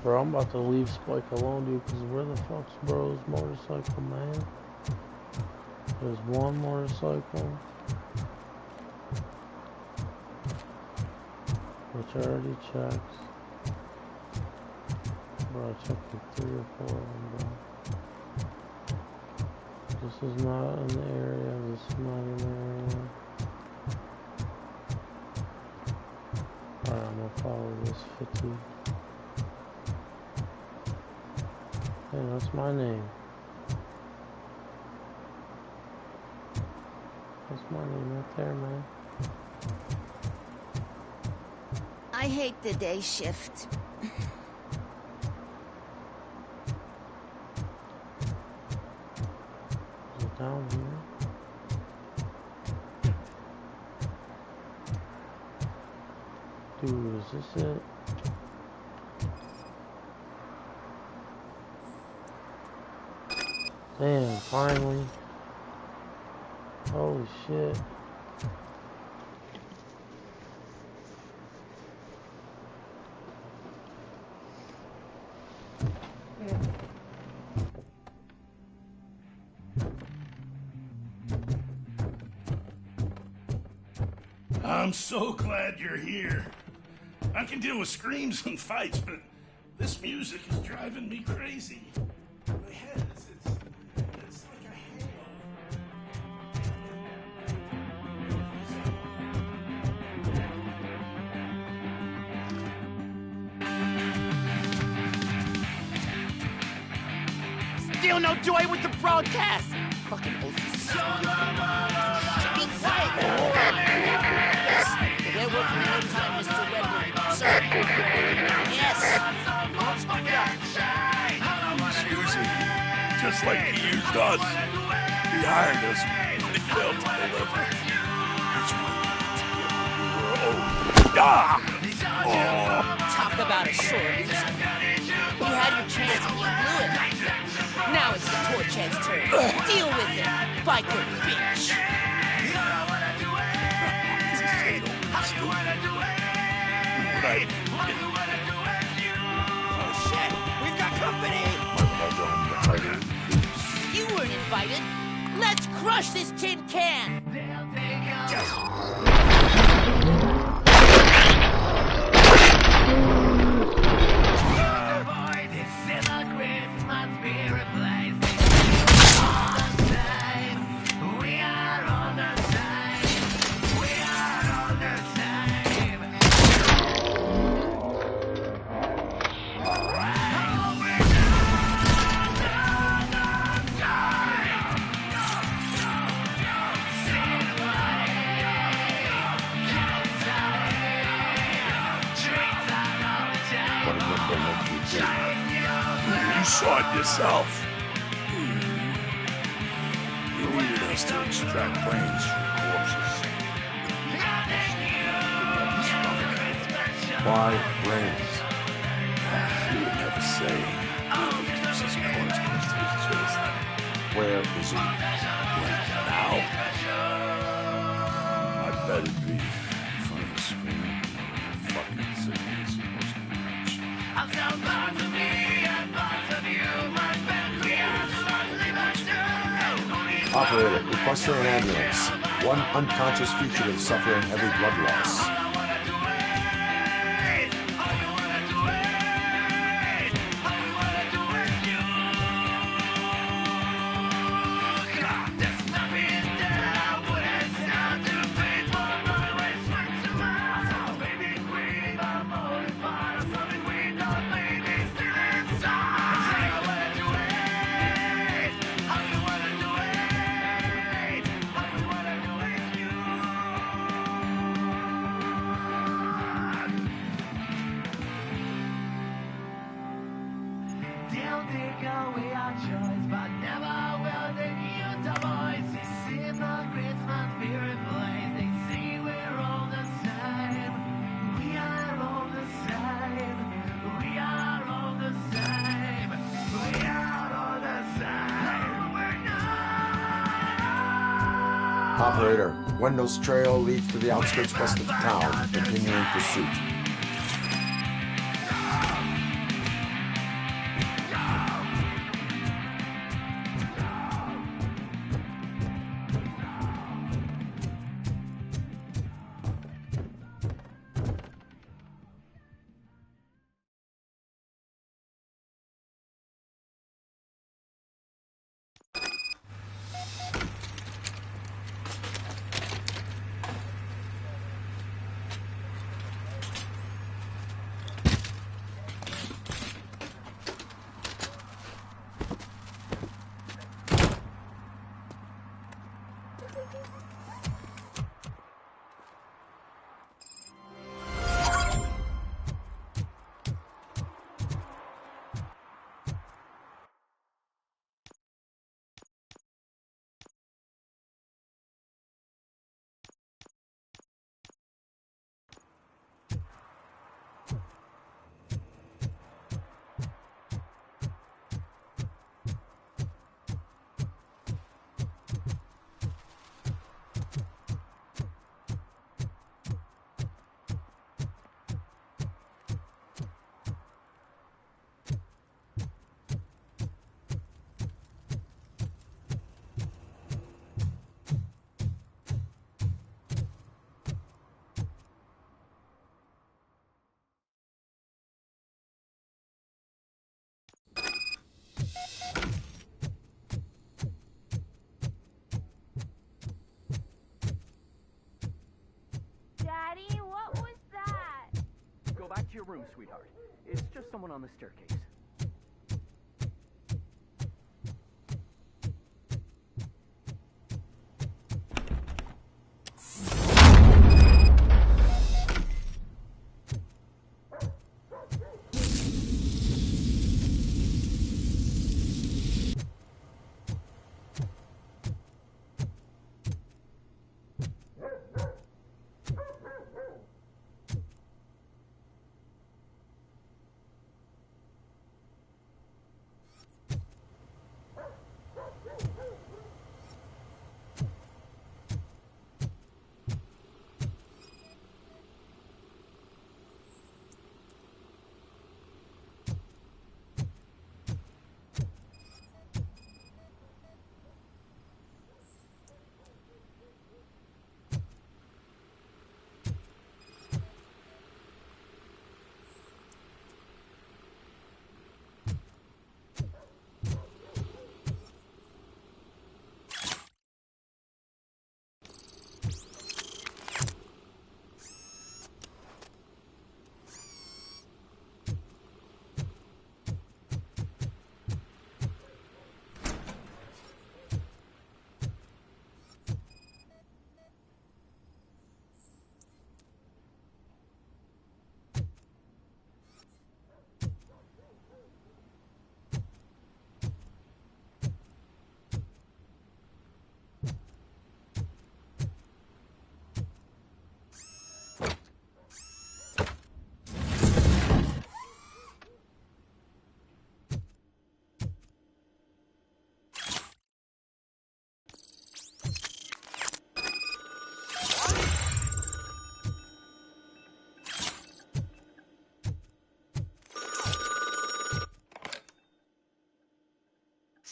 Speaker 2: Bro, I'm about to leave Spike alone, dude, because where the fuck's bro's motorcycle, man? There's one motorcycle, which I already checked. Bro, I checked like 3 or 4 of them, bro. This is not in the area, this is not in the area. Alright, I'm gonna follow this 50. Hey, that's my name. That's my name right there, man.
Speaker 6: I hate the day shift.
Speaker 2: Is it down here? Dude, is this it? Damn, finally. Holy shit.
Speaker 8: I'm so glad you're here. I can deal with screams and fights, but this music is driving me crazy. My head is, it's like a halo.
Speaker 13: Still no joy with the broadcast. Fucking OC. Be quiet, moron. Yes, we're working overtime, Mr. Redwood. Sir. Yes. Don't speak it up.
Speaker 8: He's using you, just like he used us. He hired us when he failed to deliver. That's why
Speaker 13: Talk about a sore loser. You had your chance and you blew it. Now it's the Torchhead's turn. Deal with it, biker bitch. Oh shit, we've got company. You weren't invited. Let's crush this tin can.
Speaker 8: You saw it yourself. You needed us to extract brains from corpses.
Speaker 3: Why brains?
Speaker 8: He would never say. He keeps his cards close to his chest.
Speaker 3: Where is he?
Speaker 8: Right now? I bet it'd be in front of a screen. Fucking signal is supposed to match.
Speaker 3: Operator, requesting an ambulance. One unconscious fugitive suffering heavy blood loss. Operator, Wendell's trail leads to the outskirts west of town, continuing pursuit.
Speaker 21: to your room, sweetheart. It's just someone on the staircase.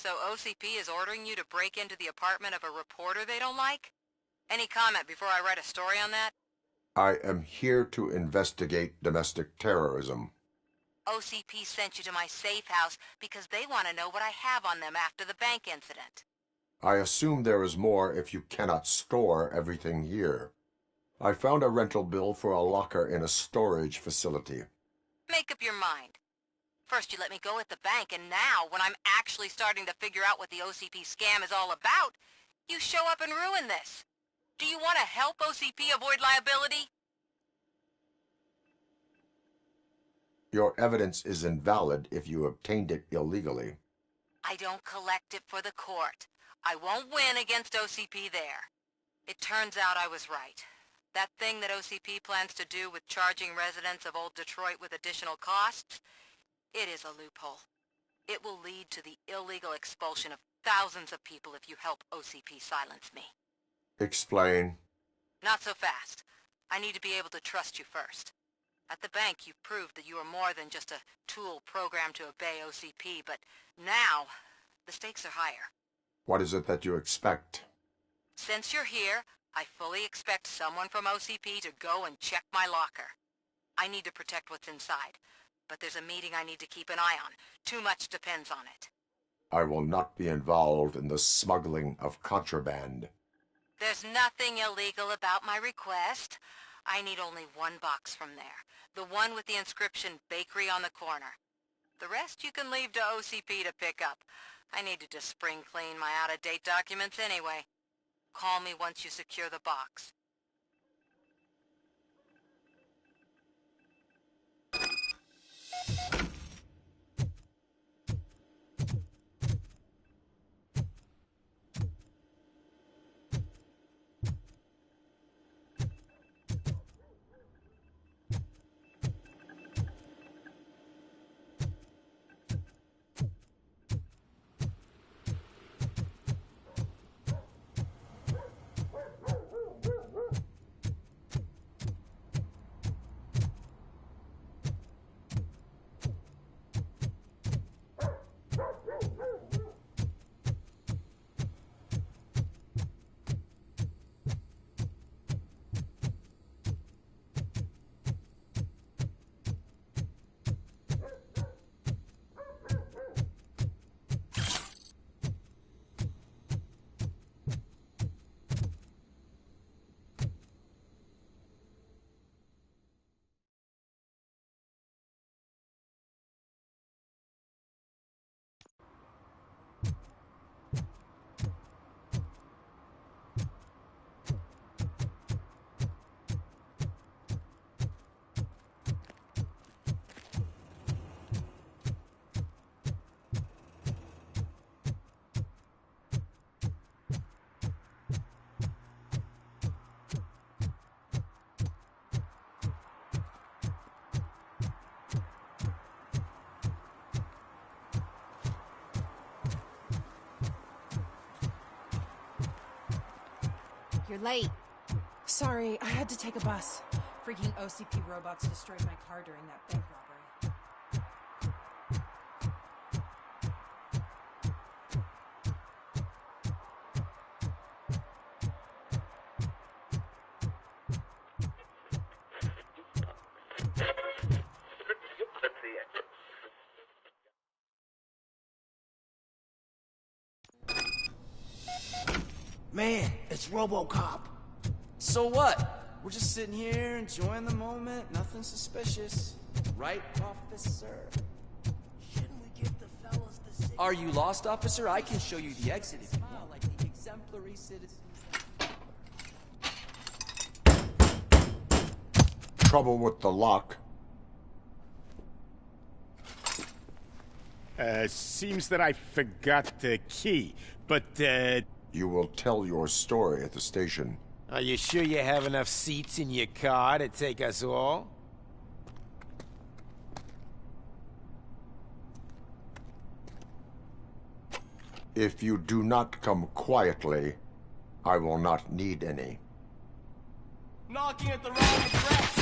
Speaker 24: So OCP is ordering you to break into the apartment of a reporter they don't like? Any comment before I write a story on that?
Speaker 3: I am here to investigate domestic terrorism.
Speaker 24: OCP sent you to my safe house because they want to know what I have on them after the bank incident.
Speaker 3: I assume there is more if you cannot store everything here. I found a rental bill for a locker in a storage facility.
Speaker 24: Make up your mind. First you let me go at the bank, and now, when I'm actually starting to figure out what the OCP scam is all about, you show up and ruin this. Do you want to help OCP avoid liability?
Speaker 3: Your evidence is invalid if you obtained it illegally.
Speaker 24: I don't collect it for the court. I won't win against OCP there. It turns out I was right. That thing that OCP plans to do with charging residents of Old Detroit with additional costs, it is a loophole. It will lead to the illegal expulsion of thousands of people if you help OCP silence me.
Speaker 3: Explain.
Speaker 24: Not so fast. I need to be able to trust you first. At the bank, you've proved that you are more than just a tool programmed to obey OCP, but now, the stakes are higher.
Speaker 3: What is it that you expect?
Speaker 24: Since you're here, I fully expect someone from OCP to go and check my locker. I need to protect what's inside, but there's a meeting I need to keep an eye on. Too much depends on it.
Speaker 3: I will not be involved in the smuggling of contraband.
Speaker 24: There's nothing illegal about my request. I need only one box from there. The one with the inscription Bakery on the corner. The rest you can leave to OCP to pick up. I needed to spring clean my out-of-date documents anyway. Call me once you secure the box.
Speaker 15: late.
Speaker 1: Sorry, I had to take a bus. Freaking OCP robots destroyed my car during that bank robbery.
Speaker 20: Man, it's RoboCop.
Speaker 18: So what? We're just sitting here enjoying the moment. Nothing suspicious. Right, officer?
Speaker 20: Shouldn't we give the fellas the signal?
Speaker 18: Are you lost, officer? I can show you the exit if you want. Like the exemplary citizens.
Speaker 3: Trouble with the lock.
Speaker 7: Seems that I forgot the key, but,
Speaker 3: You will tell your story at the station.
Speaker 10: Are you sure you have enough seats in your car to take us all?
Speaker 3: If you do not come quietly, I will not need any.
Speaker 18: Knocking at the wrong address!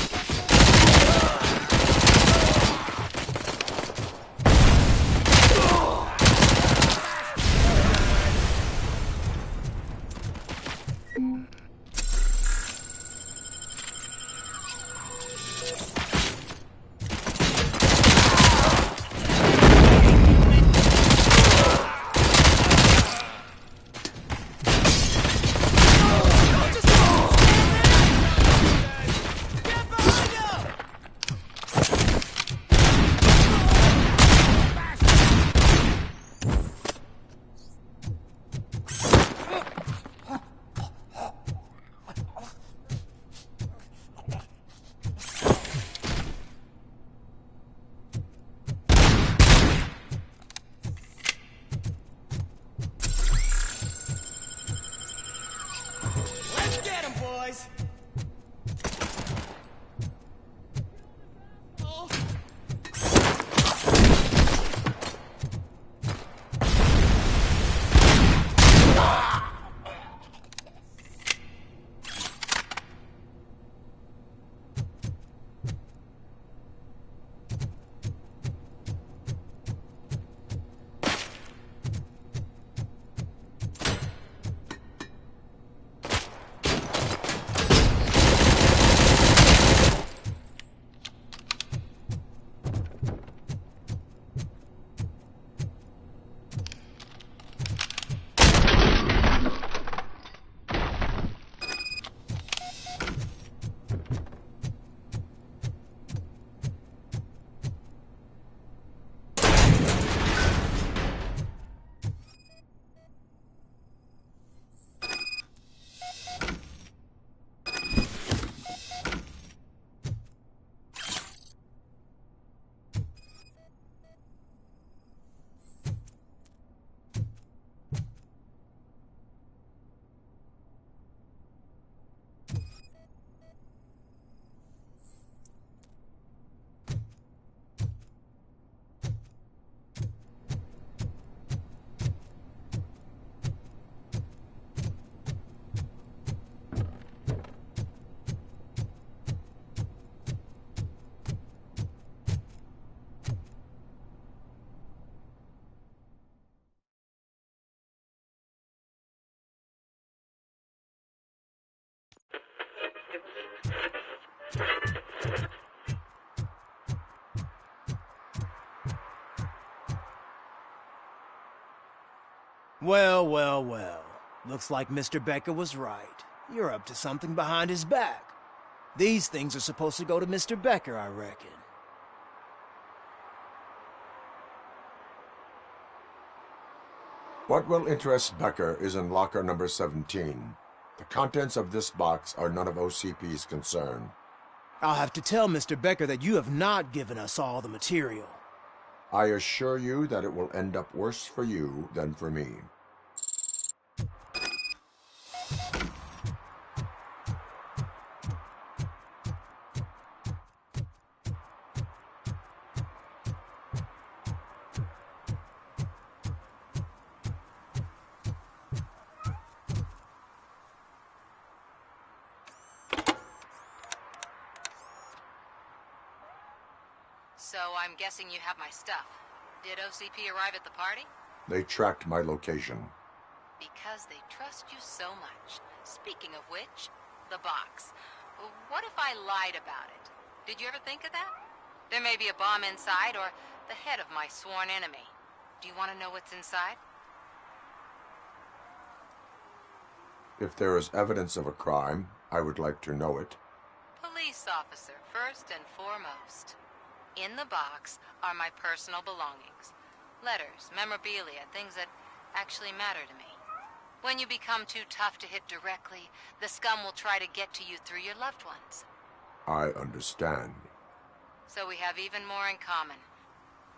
Speaker 12: Well, well, well. Looks like Mr. Becker was right. You're up to something behind his back. These things are supposed to go to Mr. Becker, I reckon.
Speaker 3: What will interest Becker is in locker number 17. The contents of this box are none of OCP's concern.
Speaker 12: I'll have to tell Mr. Becker that you have not given us all the material.
Speaker 3: I assure you that it will end up worse for you than for me.
Speaker 24: So I'm guessing you have my stuff. Did OCP arrive at the party?
Speaker 3: They tracked my location.
Speaker 24: Because they trust you so much. Speaking of which, the box. What if I lied about it? Did you ever think of that? There may be a bomb inside, or the head of my sworn enemy. Do you want to know what's inside?
Speaker 3: If there is evidence of a crime, I would like to know it.
Speaker 24: Police officer, first and foremost. In the box are my personal belongings. Letters, memorabilia, things that actually matter to me. When you become too tough to hit directly, the scum will try to get to you through your loved ones.
Speaker 3: I understand.
Speaker 24: So we have even more in common.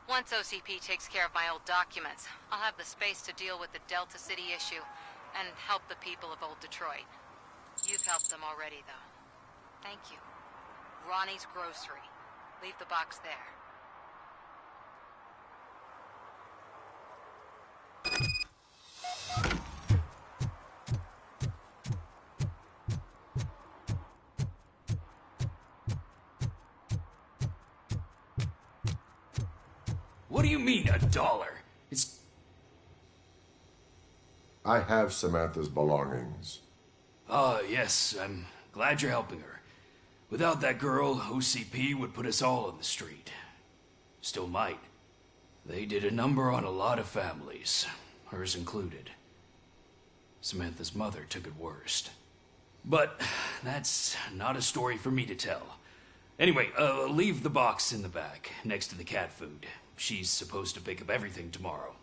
Speaker 24: Once OCP takes care of my old documents, I'll have the space to deal with the Delta City issue and help the people of Old Detroit. You've helped them already, though. Thank you. Ronnie's Grocery. Leave the box there.
Speaker 4: What do you mean, $1? It's...
Speaker 3: I have Samantha's belongings.
Speaker 4: Ah, yes, I'm glad you're helping her. Without that girl, OCP would put us all on the street. Still might. They did a number on a lot of families, hers included. Samantha's mother took it worst. But that's not a story for me to tell. Anyway, leave the box in the back, next to the cat food. She's supposed to pick up everything tomorrow.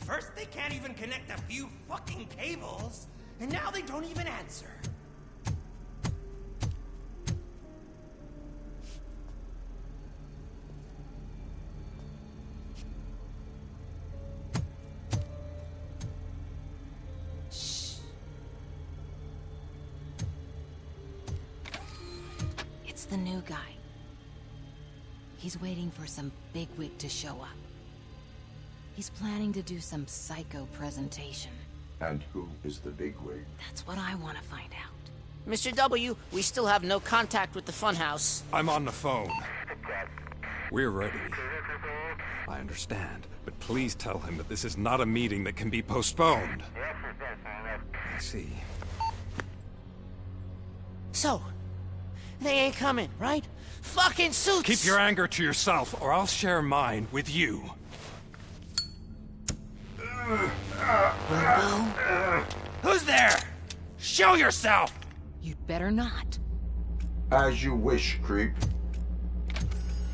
Speaker 9: First, they can't even connect a few fucking cables, and now they don't even answer.
Speaker 24: Shh. It's the new guy. He's waiting for some bigwig to show up. He's planning to do some psycho presentation.
Speaker 3: And who is the bigwig?
Speaker 24: That's what I want to find out.
Speaker 13: Mr. W, we still have no contact with the funhouse.
Speaker 11: I'm on the phone. We're ready. I understand, but please tell him that this is not a meeting that can be postponed. I see.
Speaker 13: So, they ain't coming, right? Fucking suits!
Speaker 11: Keep your anger to yourself, or I'll share mine with you.
Speaker 24: Robo?
Speaker 11: Who's there? Show yourself!
Speaker 24: You'd better not.
Speaker 3: As you wish, creep.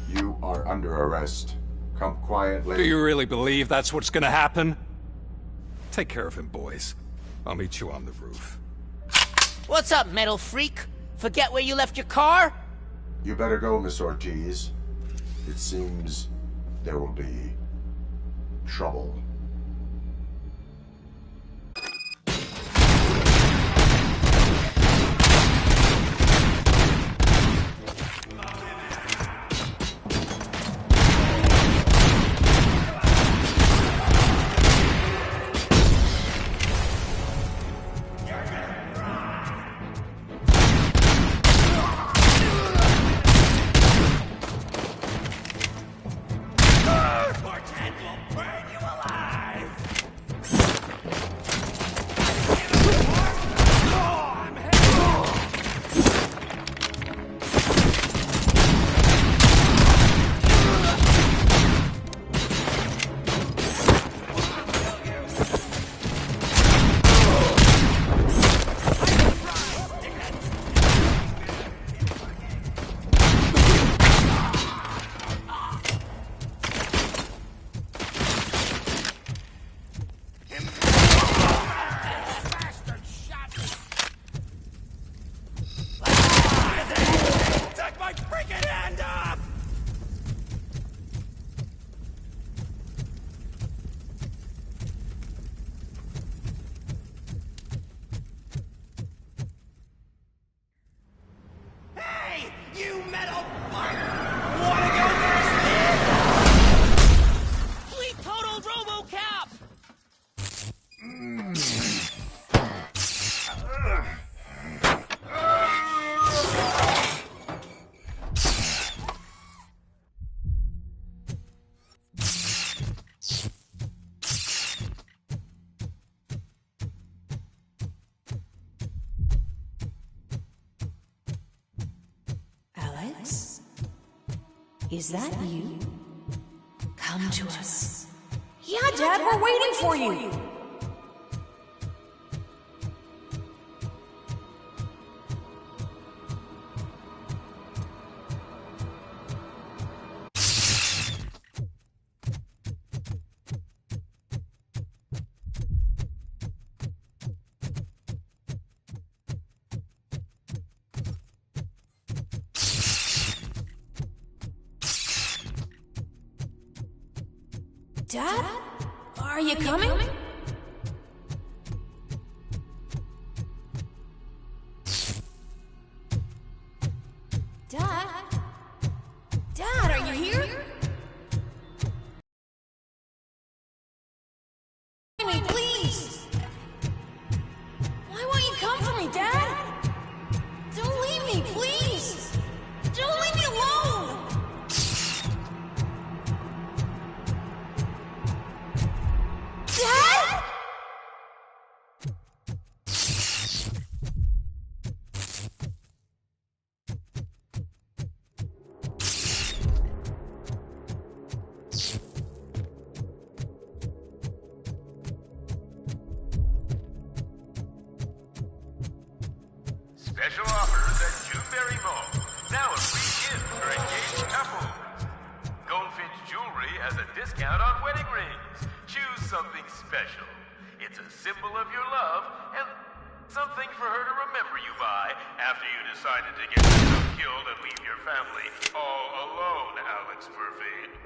Speaker 3: You are under arrest. Come quietly.
Speaker 11: Do you really believe that's what's gonna happen? Take care of him, boys. I'll meet you on the roof.
Speaker 13: What's up, metal freak? Forget where you left your car?
Speaker 3: You better go, Miss Ortiz. It seems there will be trouble.
Speaker 14: Alex? Is that you? Come to us.
Speaker 13: Yeah, Dad, we're waiting for you. Dad? Are you coming? Dad? Dad, are you here? Me, please! Why won't you come for me, Dad? Don't leave me, please! Don't leave me alone! Dad?
Speaker 16: Special offers at Juneberry Mall. Now a free gift for engaged couples. Goldfinch Jewelry has a discount on wedding rings. Choose something special. It's a symbol of your love and something for her to remember you by after you decided to get yourself killed and leave your family all alone, Alex Murphy.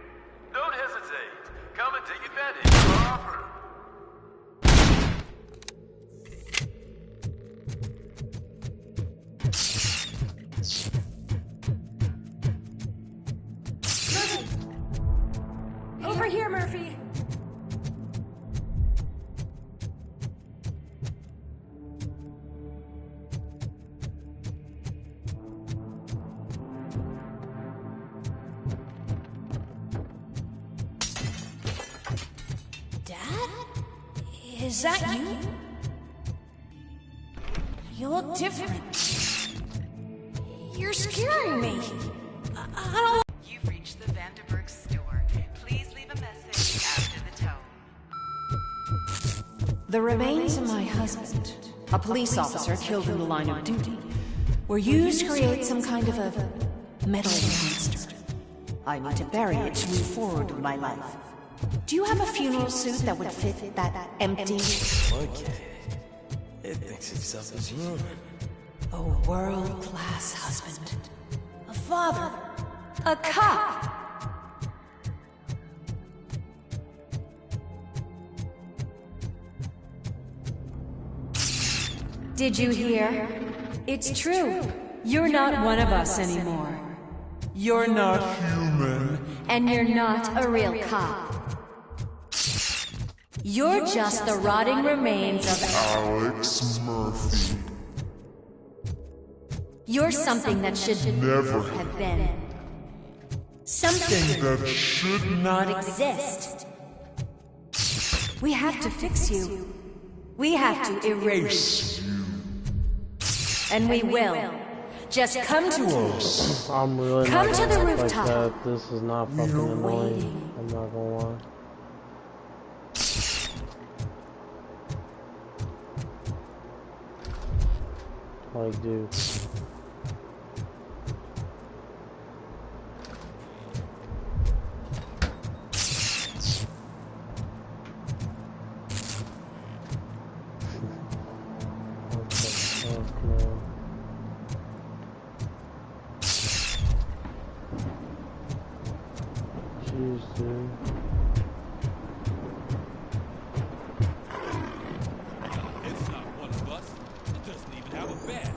Speaker 16: Don't hesitate. Come and take advantage of our offer.
Speaker 13: Over here, Murphy.
Speaker 14: Dad?
Speaker 13: Is that you? You look different. You're scaring me. I don't.
Speaker 17: You've reached the Vanderburg store. Please leave a message after the tone.
Speaker 14: The remains of my husband, a police officer killed in the line of duty, were used to create some kind of a metal monster. I need to bury it to move forward with my life. Do you have a funeral suit that would fit that empty?
Speaker 19: Okay. It thinks itself as human.
Speaker 14: A world-class husband. A father. A cop. Did you hear? It's true. You're not one of us anymore. You're not human. And you're not a real cop. You're just the rotting remains of
Speaker 25: Alex Murphy.
Speaker 14: You're something that should
Speaker 25: Never
Speaker 14: have been. Something
Speaker 25: that should
Speaker 14: not exist. We have to fix you. We have to erase you. And we will. Just come to us.
Speaker 2: I'm really
Speaker 14: Come
Speaker 2: not
Speaker 14: to the
Speaker 2: gonna act
Speaker 14: rooftop.
Speaker 2: like that. This is not fucking annoying. I'm not gonna lie. Like, dude. What the fuck, man? Jeez, dude.
Speaker 26: It's not one of us. It doesn't even have a badge.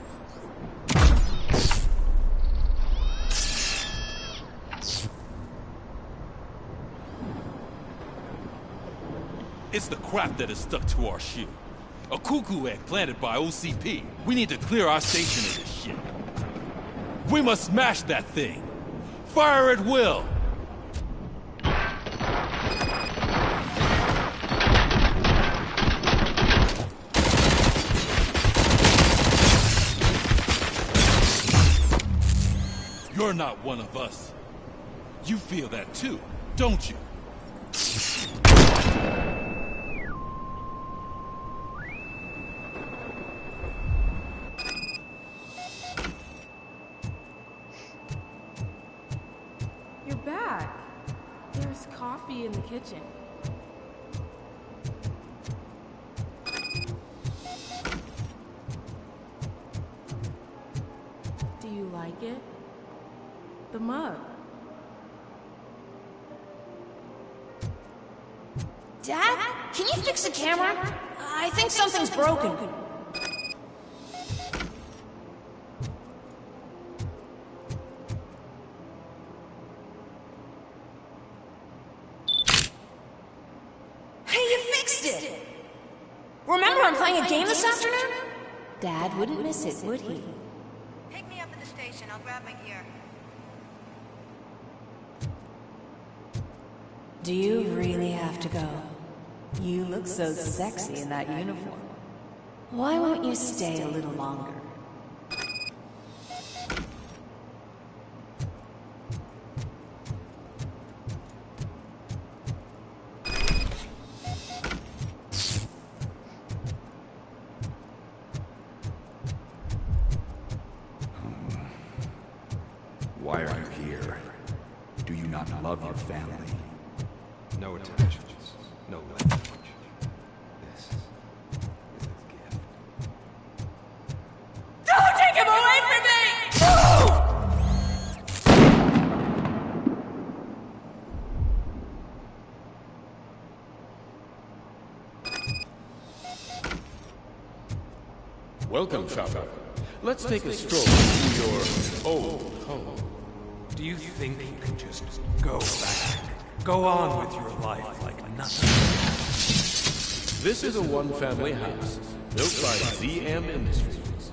Speaker 26: It's the crap that is stuck to our shoe. A cuckoo egg planted by OCP. We need to clear our station of this shit. We must smash that thing. Fire at will. Your You're not one of us. You feel that too, don't you?
Speaker 5: You're back. There's coffee in the kitchen. Do you like it? The mug.
Speaker 14: Dad? Can you fix the camera? I think something's broken. Hey, you fixed it! Remember I'm playing a game this afternoon? Dad wouldn't miss it, would he?
Speaker 24: Pick me up at the station. I'll grab my gear.
Speaker 14: Do you really have to go? You look so sexy in that uniform. Why won't you stay a little longer?
Speaker 6: Why are you here? Do you not love your family? No attachments, no language. This is a gift.
Speaker 13: Don't take him away from me!
Speaker 8: Welcome, Chopper. Let's take a stroll through your old home.
Speaker 11: Do you think you can just go back? Go on with your life like nothing?
Speaker 8: This is a one-family house built by ZM Industries.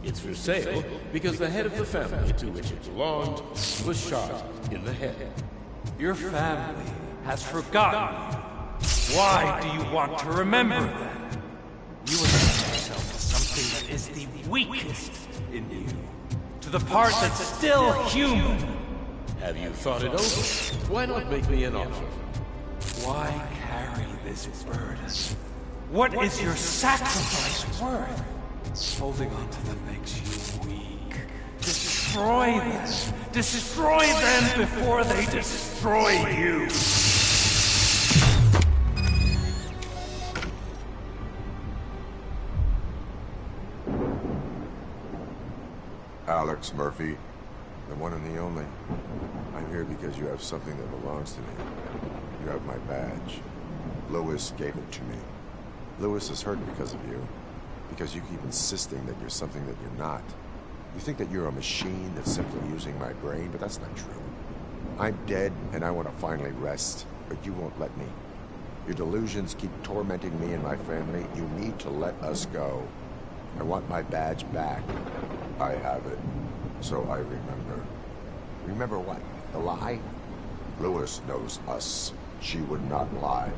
Speaker 8: It's for sale because the head of the family to which it belonged was shot in the head.
Speaker 11: Your family has forgotten you. Why do you want to remember them? You attach yourself to something that is the weakest in you. To the part that's still human.
Speaker 8: Have you thought it over? Why not make me an offer?
Speaker 11: Why carry this burden? What is your sacrifice worth? Holding on to them makes you weak. Destroy them! Destroy them before they destroy you!
Speaker 3: Alex Murphy, the one and the only. I'm here because you have something that belongs to me. You have my badge. Lewis gave it to me. Lewis is hurt because of you. Because you keep insisting that you're something that you're not. You think that you're a machine that's simply using my brain, but that's not true. I'm dead, and I want to finally rest, but you won't let me. Your delusions keep tormenting me and my family. You need to let us go. I want my badge back. I have it, so I remember. Remember what? The lie? Lewis knows us. She would not lie.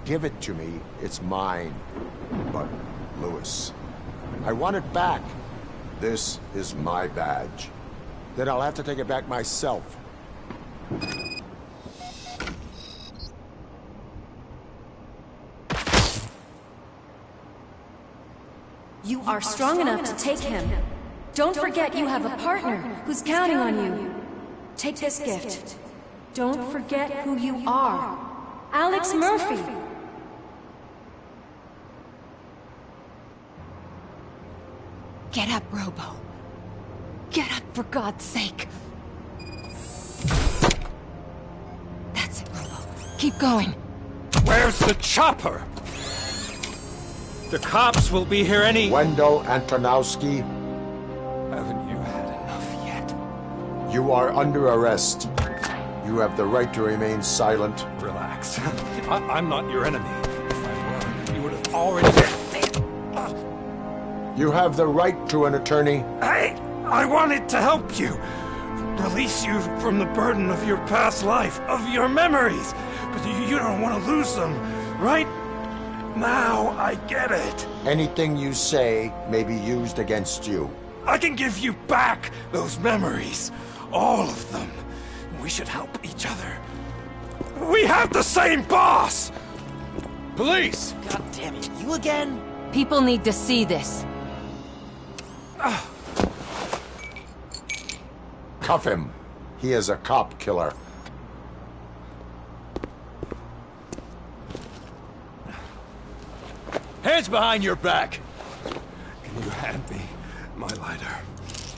Speaker 3: Give it to me. It's mine. But, Lewis, I want it back. This is my badge. Then I'll have to take it back myself.
Speaker 14: You are strong enough to take him. Don't forget you have a partner who's counting on you. Take this gift. Don't forget who you are. Alex Murphy.
Speaker 21: Get up, Robo. Get up, for God's sake. That's it, Robo. Keep going.
Speaker 11: Where's the chopper? The cops will be here any...
Speaker 3: Wendell Antonowski.
Speaker 11: Haven't you had enough yet?
Speaker 3: You are under arrest. You have the right to remain silent.
Speaker 11: Relax. I'm not your enemy. If I were, you would have already...
Speaker 3: You have the right to an attorney.
Speaker 11: I wanted to help you. Release you from the burden of your past life, of your memories. But you don't want to lose them, right? Now I get it.
Speaker 3: Anything you say may be used against you.
Speaker 11: I can give you back those memories. All of them. We should help each other. We have the same boss!
Speaker 6: Police!
Speaker 12: God damn it, you again?
Speaker 24: People need to see this.
Speaker 3: Cuff him. He is a cop killer.
Speaker 6: Hands behind your back!
Speaker 11: Can you hand me my lighter?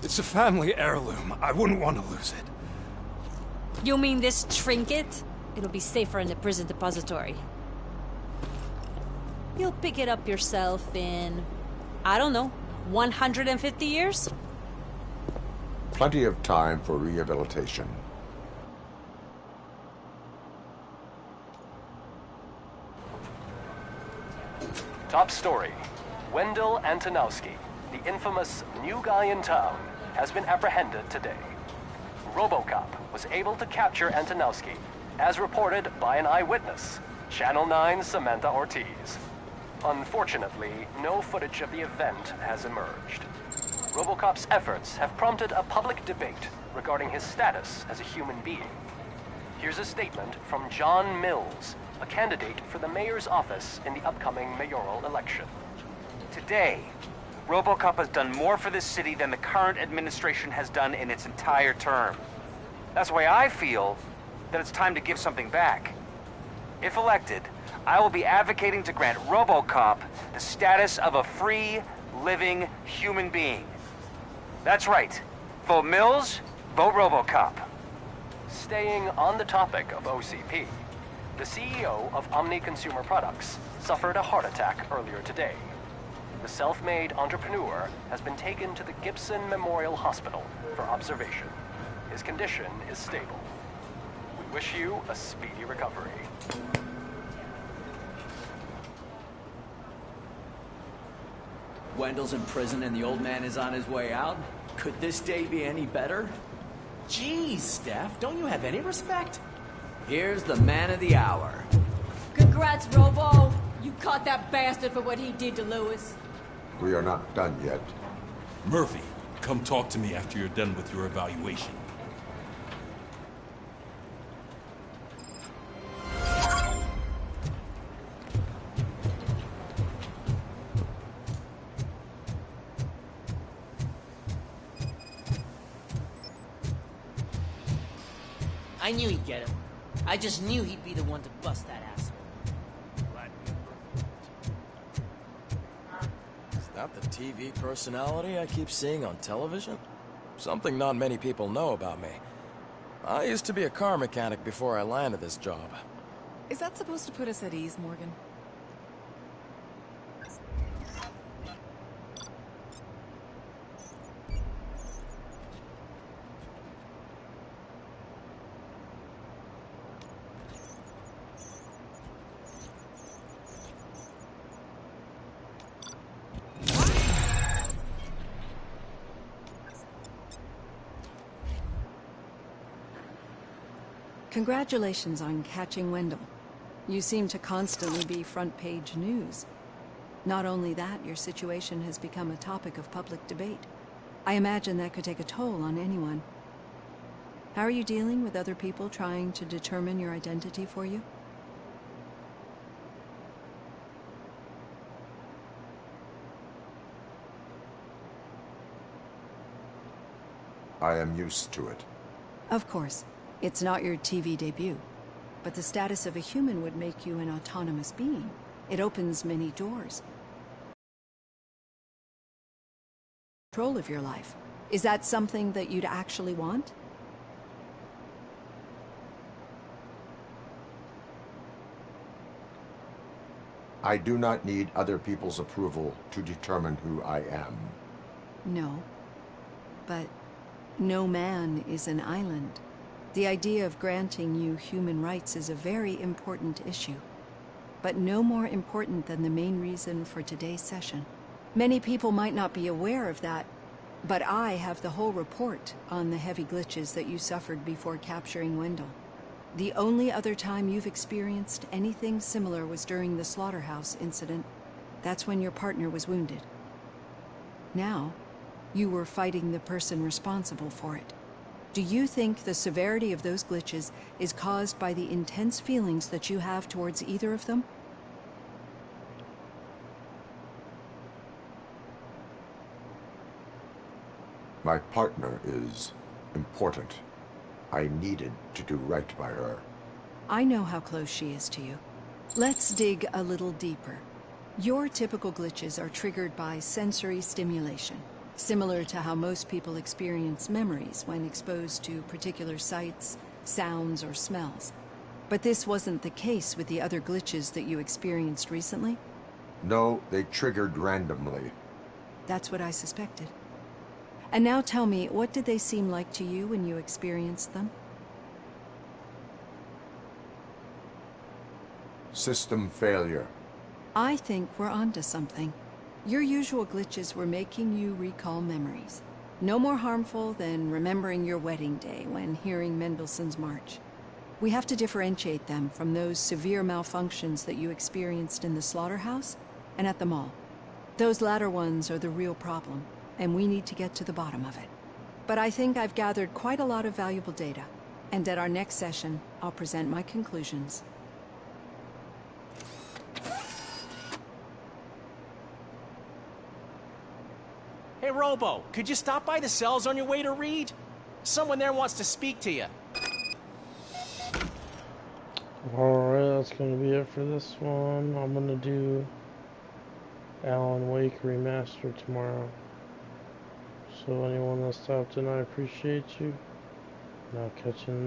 Speaker 11: It's a family heirloom. I wouldn't want to lose it.
Speaker 1: You mean this trinket? It'll be safer in the prison depository. You'll pick it up yourself in, I don't know, 150 years?
Speaker 3: Plenty of time for rehabilitation.
Speaker 7: Top story. Wendell Antonowski, the infamous new guy in town, has been apprehended today. RoboCop was able to capture Antonowski, as reported by an eyewitness, Channel 9's Samantha Ortiz. Unfortunately, no footage of the event has emerged. RoboCop's efforts have prompted a public debate regarding his status as a human being. Here's a statement from John Mills, a candidate for the mayor's office in the upcoming mayoral election.
Speaker 15: Today, RoboCop has done more for this city than the current administration has done in its entire term. That's why I feel that it's time to give something back. If elected, I will be advocating to grant RoboCop the status of a free, living human being. That's right. Vote Mills, vote RoboCop.
Speaker 7: Staying on the topic of OCP, the CEO of Omni Consumer Products suffered a heart attack earlier today. The self-made entrepreneur has been taken to the Gibson Memorial Hospital for observation. His condition is stable. We wish you a speedy recovery.
Speaker 19: Wendell's in prison and the old man is on his way out? Could this day be any better? Jeez, Steph, don't you have any respect? Here's the man of the hour.
Speaker 1: Congrats, Robo! You caught that bastard for what he did to Lewis.
Speaker 3: We are not done yet.
Speaker 26: Murphy, come talk to me after you're done with your evaluation.
Speaker 20: I knew he'd get him. I just knew he'd be the one to bust that asshole.
Speaker 19: Is that the TV personality I keep seeing on television? Something not many people know about me. I used to be a car mechanic before I landed this job.
Speaker 22: Is that supposed to put us at ease, Morgan?
Speaker 14: Congratulations on catching Wendell. You seem to constantly be front-page news. Not only that, your situation has become a topic of public debate. I imagine that could take a toll on anyone. How are you dealing with other people trying to determine your identity for you?
Speaker 3: I am used to it.
Speaker 14: Of course. It's not your TV debut. But the status of a human would make you an autonomous being. It opens many doors. Control of your life. Is that something that you'd actually want?
Speaker 3: I do not need other people's approval to determine who I am.
Speaker 14: No. But no man is an island. The idea of granting you human rights is a very important issue, but no more important than the main reason for today's session. Many people might not be aware of that, but I have the whole report on the heavy glitches that you suffered before capturing Wendell. The only other time you've experienced anything similar was during the slaughterhouse incident. That's when your partner was wounded. Now, you were fighting the person responsible for it.
Speaker 4: Do you think the severity of those glitches is caused by the intense feelings that you have towards either of them?
Speaker 3: My partner is important. I needed to do right by her.
Speaker 4: I know how close she is to you. Let's dig a little deeper. Your typical glitches are triggered by sensory stimulation, similar to how most people experience memories when exposed to particular sights, sounds, or smells. But this wasn't the case with the other glitches that you experienced recently?
Speaker 3: No, they triggered randomly.
Speaker 4: That's what I suspected. And now tell me, what did they seem like to you when you experienced them?
Speaker 3: System failure.
Speaker 4: I think we're onto something. Your usual glitches were making you recall memories. No more harmful than remembering your wedding day when hearing Mendelssohn's March. We have to differentiate them from those severe malfunctions that you experienced in the slaughterhouse and at the mall. Those latter ones are the real problem, and we need to get to the bottom of it. But I think I've gathered quite a lot of valuable data, and at our next session, I'll present my conclusions.
Speaker 9: Hey, Robo, could you stop by the cells on your way to Reed? Someone there wants to speak to you.
Speaker 2: Alright, that's gonna be it for this one. I'm gonna do Alan Wake Remastered tomorrow. So anyone that stopped in, I appreciate you. And I'll catch you in